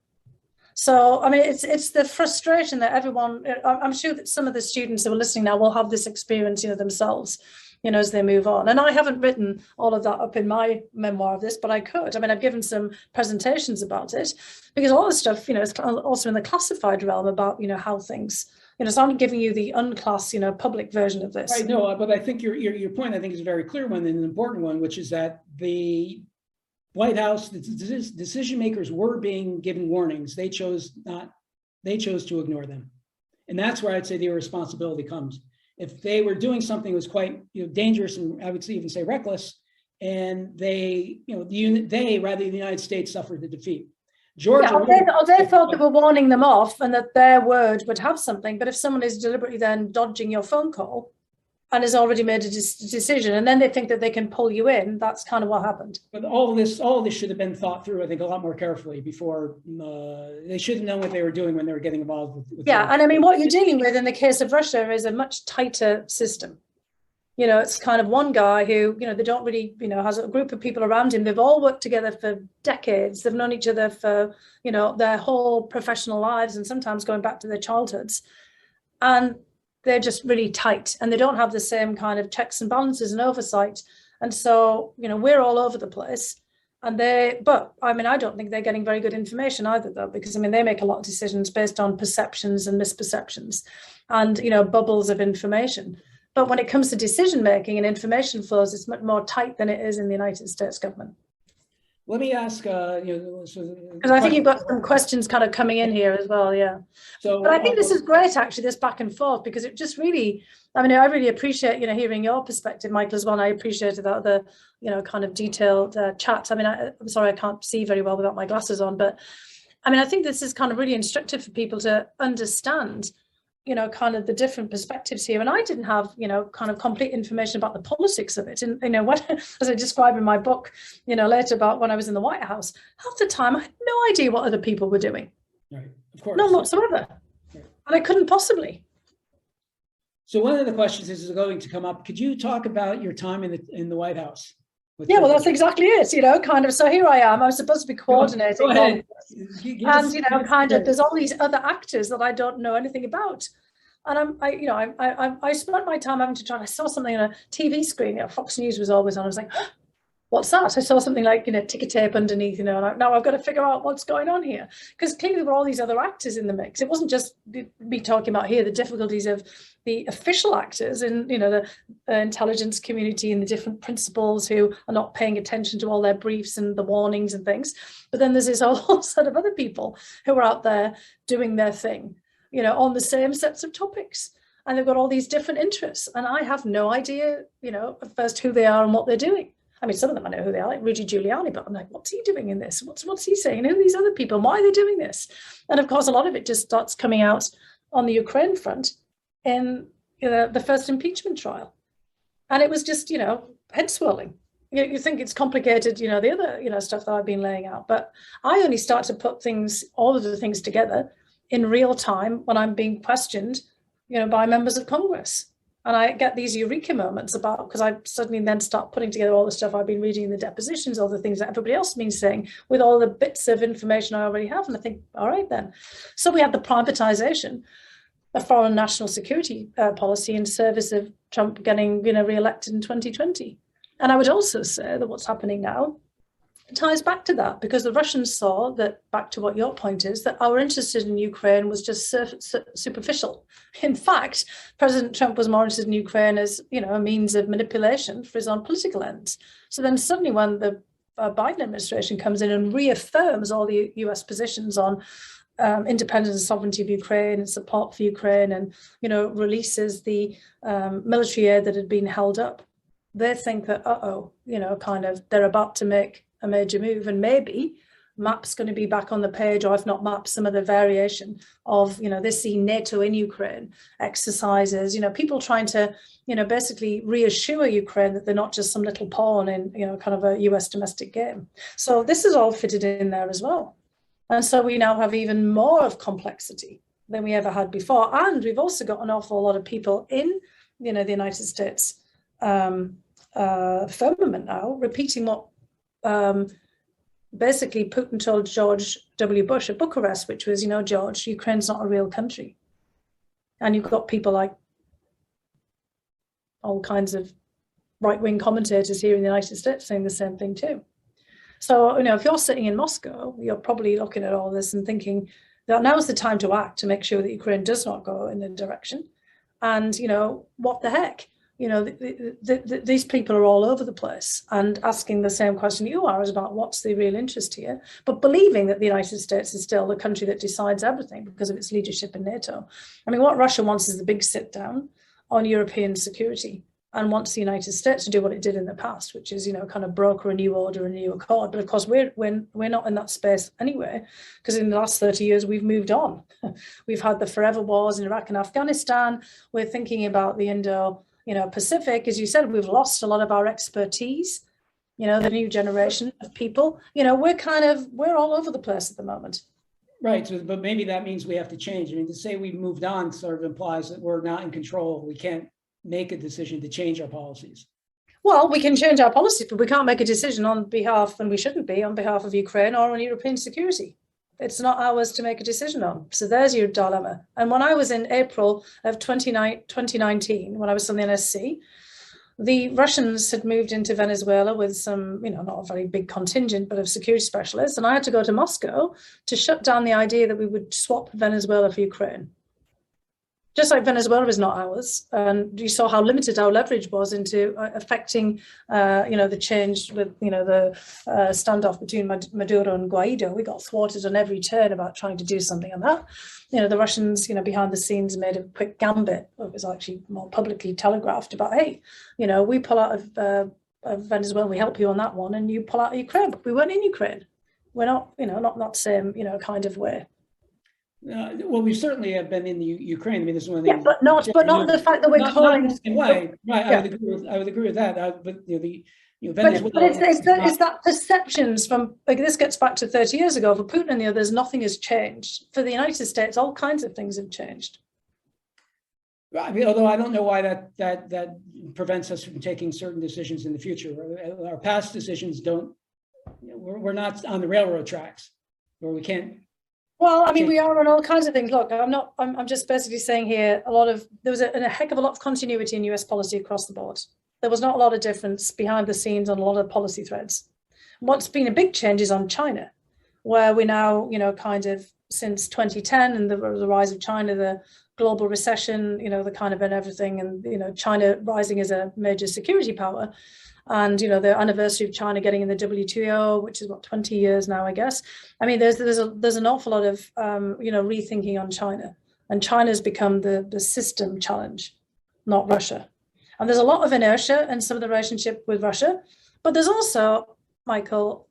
So, I mean, it's the frustration that everyone, I'm sure that some of the students who are listening now will have this experience, themselves, as they move on. And I haven't written all of that up in my memoir of this, but I could. I mean, I've given some presentations about it, because all this stuff, is also in the classified realm about, how things, so I'm giving you the unclass, public version of this. Right, no, but I think your point, I think, is a very clear one and an important one, which is that the White House, the decision makers were being given warnings. They chose to ignore them. And that's where I'd say the irresponsibility comes. If they were doing something that was quite dangerous, and I would even say reckless, and they, they, rather than the United States, suffered the defeat. Georgia, or they thought they were warning them off and that their word would have something. But if someone is deliberately then dodging your phone call and has already made a decision, and then they think that they can pull you in, that's kind of what happened. But all this should have been thought through, I think, a lot more carefully before. They should have known what they were doing when they were getting involved with and I mean, what you're dealing with in the case of Russia is a much tighter system. It's kind of one guy who, they don't really, has a group of people around him. They've all worked together for decades. They've known each other for, their whole professional lives, and sometimes going back to their childhoods. And they're just really tight, and they don't have the same kind of checks and balances and oversight. And so, we're all over the place. But I mean, I don't think they're getting very good information either, though, because I mean, they make a lot of decisions based on perceptions and misperceptions and, bubbles of information. But when it comes to decision making and information flows, it's much more tight than it is in the United States government. Let me ask, because I think you've got some questions kind of coming in here as well, yeah. So, but I think this is great, actually, this back and forth, because it just really, I mean, I really appreciate, hearing your perspective, Michael, as well. And I appreciated that other, kind of detailed chat. I mean, I'm sorry, I can't see very well without my glasses on, but I mean, I think this is kind of really instructive for people to understand, kind of the different perspectives here. And I didn't have, kind of complete information about the politics of it. And, what, as I describe in my book, later about when I was in the White House, half the time I had no idea what other people were doing. Right, of course. None whatsoever. Right. And I couldn't possibly. So one of the questions is going to come up. Could you talk about your time in the White House? Yeah, well, that's exactly it, kind of. So here I am. I'm supposed to be coordinating. Go ahead. And, kind of, there's all these other actors that I don't know anything about. And I spent my time having to try. I saw something on a TV screen. Fox News was always on. I was like, what's that? I saw something like, ticker tape underneath, and now I've got to figure out what's going on here. Because clearly there were all these other actors in the mix. It wasn't just me talking about here, the difficulties of the official actors in, the intelligence community and the different principals who are not paying attention to all their briefs and the warnings and things. But then there's this whole set of other people who are out there doing their thing, on the same sets of topics. And they've got all these different interests. And I have no idea, at first who they are and what they're doing. I mean, some of them I know who they are, like Rudy Giuliani, but I'm like, what's he doing in this? What's he saying? Who are these other people? Why are they doing this? And of course, a lot of it just starts coming out on the Ukraine front in the first impeachment trial. And it was just, head swirling. You think it's complicated, the other, stuff that I've been laying out. But I only start to put all of the things together in real time when I'm being questioned, by members of Congress. And I get these eureka moments because I suddenly then start putting together all the stuff I've been reading in the depositions, all the things that everybody else has been saying with all the bits of information I already have. And I think, all right, then. So we have the privatization of foreign national security policy in service of Trump getting, re-elected in 2020. And I would also say that what's happening now ties back to that, because the Russians saw that, back to what your point is, that our interest in Ukraine was just superficial. In fact, President Trump was more interested in Ukraine as, a means of manipulation for his own political ends. So then suddenly when the Biden administration comes in and reaffirms all the US positions on independence and sovereignty of Ukraine and support for Ukraine and, releases the military aid that had been held up, they think that, they're about to make a major move, and maybe MAP's going to be back on the page, or if not MAP, some other variation of, they see NATO in Ukraine exercises, people trying to, basically reassure Ukraine that they're not just some little pawn in, kind of a US domestic game. So this is all fitted in there as well. And so we now have even more of complexity than we ever had before. And we've also got an awful lot of people in, the United States firmament now, repeating what basically Putin told George W. Bush at Bucharest, which was, George, Ukraine's not a real country. And you've got people like all kinds of right-wing commentators here in the United States saying the same thing too. So, if you're sitting in Moscow, you're probably looking at all this and thinking that now is the time to act to make sure that Ukraine does not go in the direction. And, what the heck? These people are all over the place and asking the same question you are, is about what's the real interest here, but believing that the United States is still the country that decides everything because of its leadership in NATO. I mean, what Russia wants is the big sit down on European security and wants the United States to do what it did in the past, which is, kind of broker a new order, a new accord. But of course, we're not in that space anyway, because in the last 30 years, we've moved on. We've had the forever wars in Iraq and Afghanistan. We're thinking about the Pacific. As you said, we've lost a lot of our expertise, the new generation of people. We're all over the place at the moment. Right, so, but maybe that means we have to change. I mean, to say we've moved on sort of implies that we're not in control. We can't make a decision to change our policies. Well, we can change our policies, but we can't make a decision on behalf, and we shouldn't be, on behalf of Ukraine or on European security. It's not ours to make a decision on. So there's your dilemma. And when I was in April of 2019, when I was on the NSC, the Russians had moved into Venezuela with some, not a very big contingent, but of security specialists. And I had to go to Moscow to shut down the idea that we would swap Venezuela for Ukraine. Just like Venezuela is not ours, and you saw how limited our leverage was into affecting, the change with, the standoff between Maduro and Guaido. We got thwarted on every turn about trying to do something on that. The Russians, behind the scenes made a quick gambit. It was actually more publicly telegraphed about, hey, we pull out of Venezuela, we help you on that one, and you pull out of Ukraine. But we weren't in Ukraine. We're not, not same, kind of way. Well, we certainly have been in the Ukraine. I mean, this is one of the but not the fact that we're calling. Not in the same way. Right, yeah. I would agree with that. But Venezuela. But it's that perceptions from, this gets back to 30 years ago. For Putin and the others, nothing has changed. For the United States, all kinds of things have changed. I mean, although I don't know why that prevents us from taking certain decisions in the future. Our past decisions don't. We're not on the railroad tracks where we can't. Well, I mean, we are on all kinds of things. Look, I'm just basically saying here, there was a heck of a lot of continuity in US policy across the board. There was not a lot of difference behind the scenes on a lot of policy threads. What's been a big change is on China, where we now, kind of since 2010 and the rise of China, the global recession, the kind of and everything, and, China rising as a major security power. And, the anniversary of China getting in the WTO, which is 20 years now, I guess. I mean, there's an awful lot of, rethinking on China. And China's become the system challenge, not Russia. And there's a lot of inertia in some of the relationship with Russia. But there's also, Michael,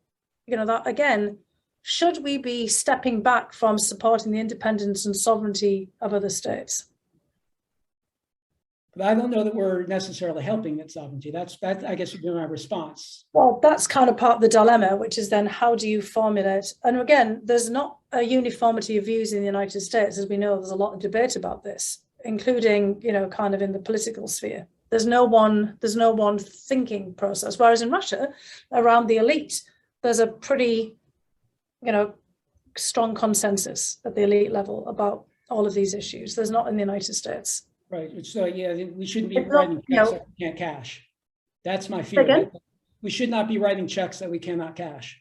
that again, should we be stepping back from supporting the independence and sovereignty of other states? But I don't know that we're necessarily helping that sovereignty. That I guess would be my response. Well, that's kind of part of the dilemma, which is then how do you formulate? And again, there's not a uniformity of views in the United States. As we know, there's a lot of debate about this, including, kind of in the political sphere. There's no one thinking process. Whereas in Russia, around the elite, there's a pretty, strong consensus at the elite level about all of these issues. There's not in the United States. Right. So yeah, we shouldn't be writing checks that we can't cash. That's my fear. Again? We should not be writing checks that we cannot cash.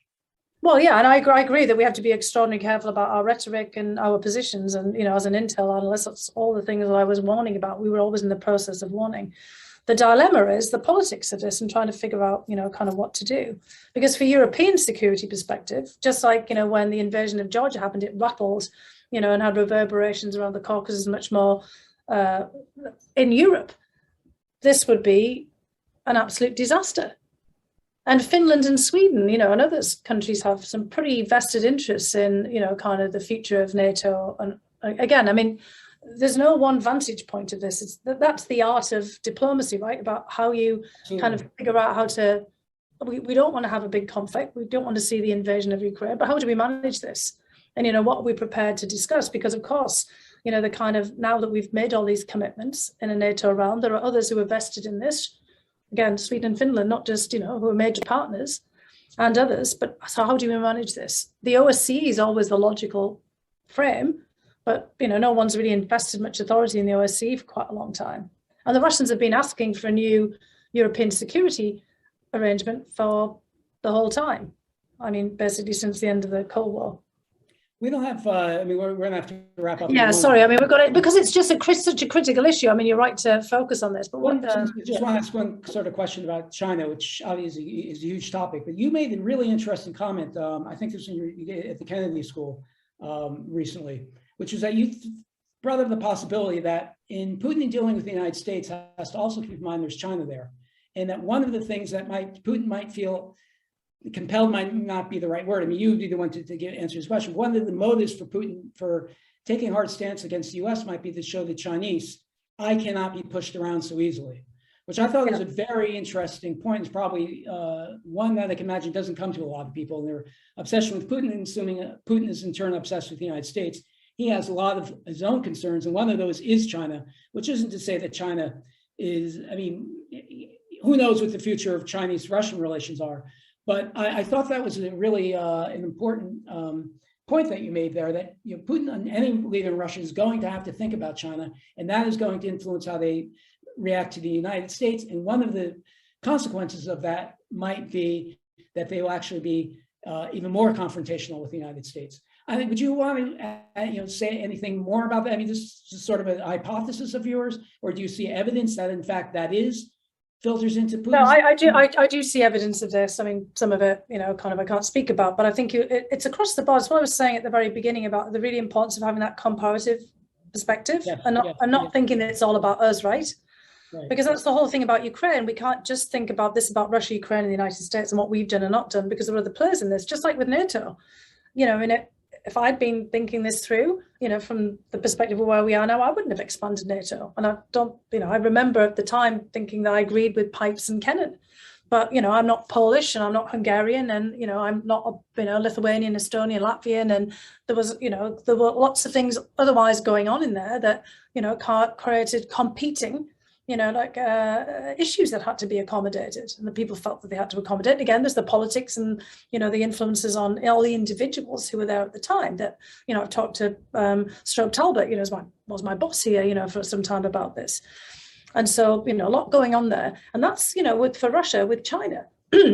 Well, yeah, and I agree that we have to be extraordinarily careful about our rhetoric and our positions. And, as an intel analyst, that's all the things that I was warning about. We were always in the process of warning. The dilemma is the politics of this and trying to figure out, kind of what to do. Because for European security perspective, just like, when the invasion of Georgia happened, it rattled, and had reverberations around the Caucasus much more. In Europe, this would be an absolute disaster. And Finland and Sweden, and other countries have some pretty vested interests in, kind of the future of NATO. And again, I mean, there's no one vantage point of this. That's the art of diplomacy, right? About how you kind of figure out how to, we don't want to have a big conflict. We don't want to see the invasion of Ukraine, but how do we manage this? And, what are we prepared to discuss? Because of course, the kind of, now that we've made all these commitments in a NATO realm, there are others who are vested in this. Again, Sweden and Finland, not just, who are major partners and others, but so how do we manage this? The OSCE is always the logical frame, but, no one's really invested much authority in the OSCE for quite a long time. And the Russians have been asking for a new European security arrangement for the whole time. I mean, basically since the end of the Cold War. We don't have, I mean, we're going to have to wrap up. Yeah, sorry. I mean, we've got it because it's just such a critical issue. I mean, you're right to focus on this, but I just want to ask one sort of question about China, which obviously is a huge topic, but you made a really interesting comment. I think this was at the Kennedy School recently, which is that you brought up the possibility that in Putin dealing with the United States has to also keep in mind there's China there. And that one of the things that Putin might feel compelled might not be the right word. I mean, you'd be the one to answer this question. One of the motives for Putin for taking a hard stance against the US might be to show the Chinese, I cannot be pushed around so easily, which I thought was a very interesting point. It's probably one that I can imagine doesn't come to a lot of people. And their obsession with Putin, and assuming Putin is in turn obsessed with the United States, he has a lot of his own concerns. And one of those is China, which isn't to say that China is, I mean, who knows what the future of Chinese-Russian relations are. But I thought that was a really an important point that you made there, that Putin and any leader in Russia is going to have to think about China, and that is going to influence how they react to the United States. And one of the consequences of that might be that they will actually be even more confrontational with the United States. I think, would you want to say anything more about that? I mean, this is sort of a hypothesis of yours, or do you see evidence that in fact that is filters into Putin? No, I do see evidence of this. I mean, some of it, kind of I can't speak about, but I think it's across the board. It's what I was saying at the very beginning about the really importance of having that comparative perspective and not thinking that it's all about us, right? Because that's the whole thing about Ukraine. We can't just think about this about Russia, Ukraine, and the United States and what we've done and not done, because there are other players in this, just like with NATO. If I'd been thinking this through, from the perspective of where we are now, I wouldn't have expanded NATO. And I remember at the time thinking that I agreed with Pipes and Kennan, but, I'm not Polish and I'm not Hungarian and, I'm not, Lithuanian, Estonian, Latvian. And there were lots of things otherwise going on in there that, created competing issues that had to be accommodated, and the people felt that they had to accommodate. And again, there's the politics and, the influences on all the individuals who were there at the time that, I've talked to Strobe Talbot, was my boss here, for some time about this. And so, a lot going on there. And that's, for Russia, with China.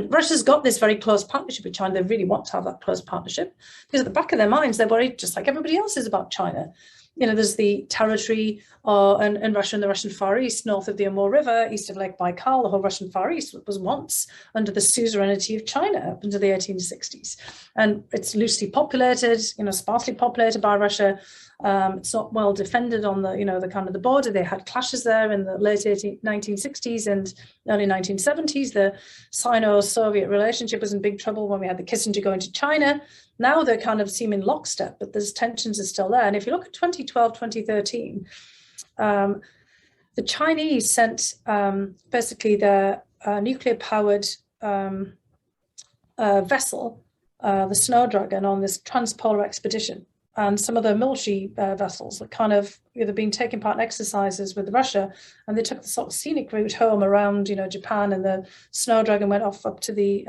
Russia's got this very close partnership with China. They really want to have that close partnership because at the back of their minds, they're worried just like everybody else is about China. There's the territory in Russia and the Russian Far East, north of the Amur River, east of Lake Baikal. The whole Russian Far East was once under the suzerainty of China up until the 1860s. And it's loosely populated, sparsely populated by Russia. It's not well defended on the, the kind of the border. They had clashes there in the late 1960s and early 1970s. The Sino-Soviet relationship was in big trouble when we had the Kissinger going to China. Now they're kind of seem in lockstep, but there's tensions are still there. And if you look at 2012, 2013, the Chinese sent basically their nuclear-powered vessel, the Snowdragon, on this transpolar expedition. And some of the military vessels that kind of either been taking part in exercises with Russia, and they took the sort of scenic route home around, Japan, and the Snowdragon went off up to the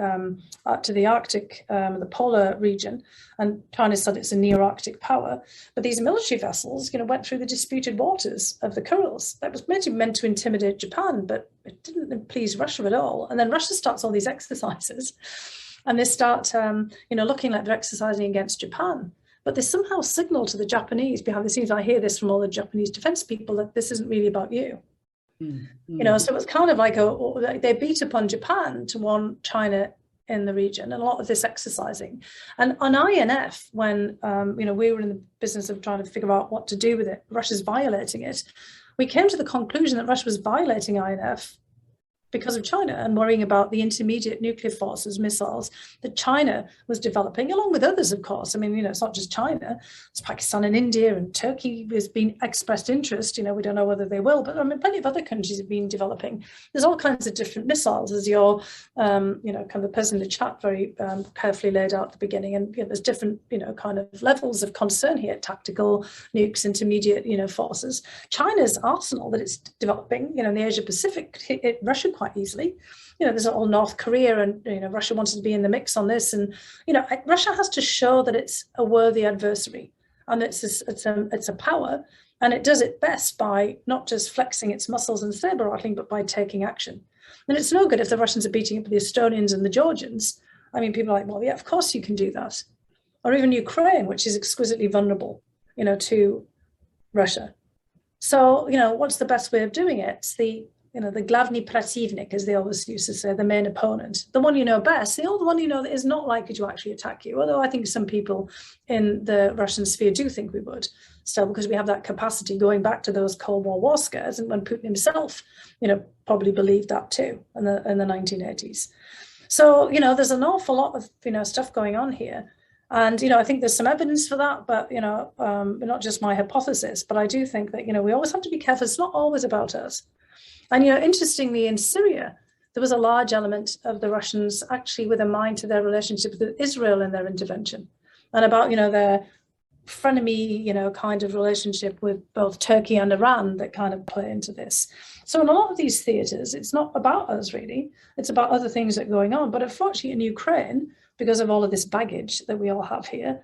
Arctic, the polar region, and China said it's a near-Arctic power. But these military vessels, went through the disputed waters of the Kurils. That was meant to intimidate Japan, but it didn't please Russia at all. And then Russia starts all these exercises, and they start, looking like they're exercising against Japan. But they somehow signal to the Japanese behind the scenes. I hear this from all the Japanese defense people, that this isn't really about you. So it's kind of like they beat upon Japan to warn China in the region, and a lot of this exercising. And on INF, when we were in the business of trying to figure out what to do with it, Russia's violating it. We came to the conclusion that Russia was violating INF because of China and worrying about the intermediate nuclear forces, missiles that China was developing, along with others, of course. I mean, it's not just China, it's Pakistan and India, and Turkey has been expressed interest. We don't know whether they will, but I mean, plenty of other countries have been developing. There's all kinds of different missiles, as your, kind of the person in the chat very carefully laid out at the beginning. And there's different, kind of levels of concern here: tactical nukes, intermediate, forces. China's arsenal that it's developing, in the Asia Pacific, hit Russia quite easily. There's all North Korea, and Russia wanted to be in the mix on this, and Russia has to show that it's a worthy adversary, and it's a power, and it does it best by not just flexing its muscles and saber rattling, but by taking action. And it's no good if the Russians are beating up the Estonians and the Georgians. I mean, people are like, well, yeah, of course you can do that. or even Ukraine, which is exquisitely vulnerable, to Russia. So, what's the best way of doing it? It's the glavny protivnik, as they always used to say, the main opponent, the one you know best, the one you know that is not likely to actually attack you. Although I think some people in the Russian sphere do think we would still, because we have that capacity going back to those Cold War scares, and when Putin himself, probably believed that too in the 1980s. So, there's an awful lot of, stuff going on here. And, I think there's some evidence for that, but, not just my hypothesis, but I do think that, we always have to be careful. It's not always about us. And, interestingly, in Syria, there was a large element of the Russians actually with a mind to their relationship with Israel in their intervention, and about, their frenemy, kind of relationship with both Turkey and Iran that kind of play into this. So in a lot of these theaters, it's not about us really, it's about other things that are going on. But unfortunately in Ukraine, because of all of this baggage that we all have here,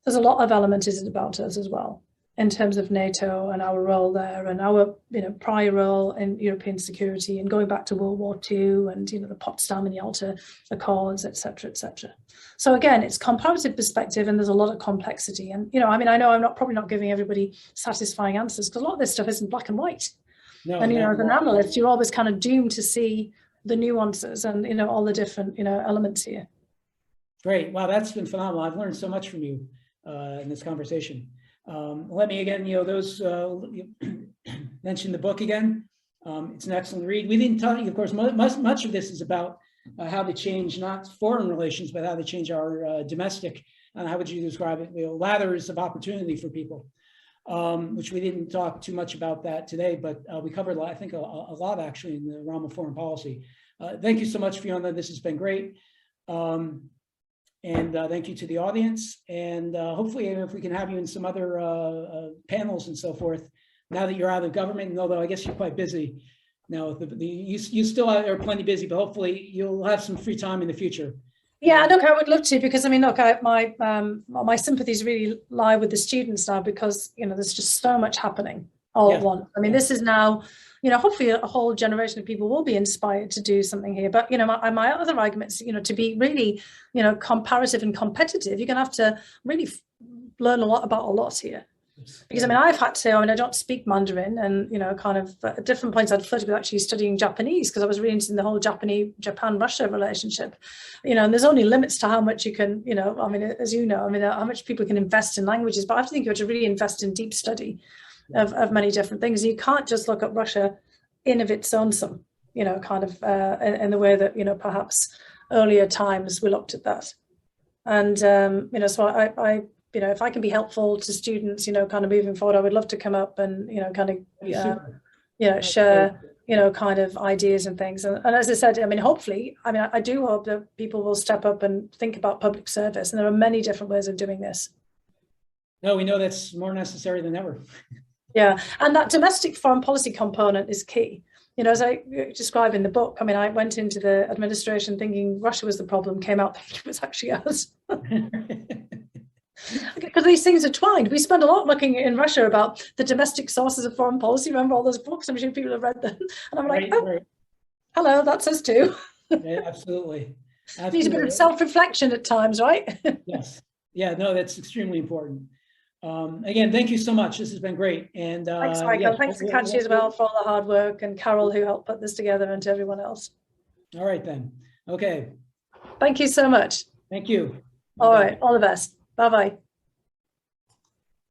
there's a lot of elements is about us as well, in terms of NATO and our role there, and our prior role in European security, and going back to World War II, and the Potsdam and Yalta Accords, etc., etc. So again, it's comparative perspective, and there's a lot of complexity. And I know I'm probably not giving everybody satisfying answers, because a lot of this stuff isn't black and white. No, and as an analyst, you're always kind of doomed to see the nuances and all the different elements here. Great. Wow, that's been phenomenal. I've learned so much from you in this conversation. Let me again, those mention the book again. It's an excellent read. We didn't talk, of course, much of this is about how to change not foreign relations, but how to change our domestic, and how would you describe it, ladders of opportunity for people, which we didn't talk too much about that today, but we covered, I think, a lot actually in the realm of foreign policy. Thank you so much, Fiona. This has been great. And thank you to the audience. And hopefully, if we can have you in some other panels and so forth, now that you're out of government, and although I guess you're quite busy now, you still are plenty busy, but hopefully you'll have some free time in the future. Yeah, look, I would love to, because look, my sympathies really lie with the students now, because there's just so much happening all at once. This is now, hopefully a whole generation of people will be inspired to do something here. But my other arguments, to be really comparative and competitive, you're gonna have to really learn a lot about a lot here. Because I've had to, I don't speak Mandarin, and kind of at different points I'd flirted with actually studying Japanese, because I was really interested in the whole Japan-Russia relationship, and there's only limits to how much you can, as how much people can invest in languages. But I have to think you have to really invest in deep study of many different things. You can't just look at Russia in of its own sum, kind of in the way that perhaps earlier times we looked at that. And so I if I can be helpful to students, kind of moving forward, I would love to come up and, kind of, share, kind of ideas and things. And as I said, hopefully, I do hope that people will step up and think about public service. And there are many different ways of doing this. No, we know that's more necessary than ever. Yeah, and that domestic foreign policy component is key. As I describe in the book, I went into the administration thinking Russia was the problem, came out thinking it was actually us. Because these things are twined. We spend a lot looking in Russia about the domestic sources of foreign policy. Remember all those books? I'm sure people have read them. And I'm like, right. Hello, that's us too. Yeah, absolutely. Needs a bit of self-reflection at times, right? Yes. Yeah, no, that's extremely important. Again, thank you so much. This has been great. And thanks, Michael. Thanks to Katya as well for all the hard work, and Carol who helped put this together, and to everyone else. All right then. Okay. Thank you so much. Thank you. All right. All the best. Bye-bye.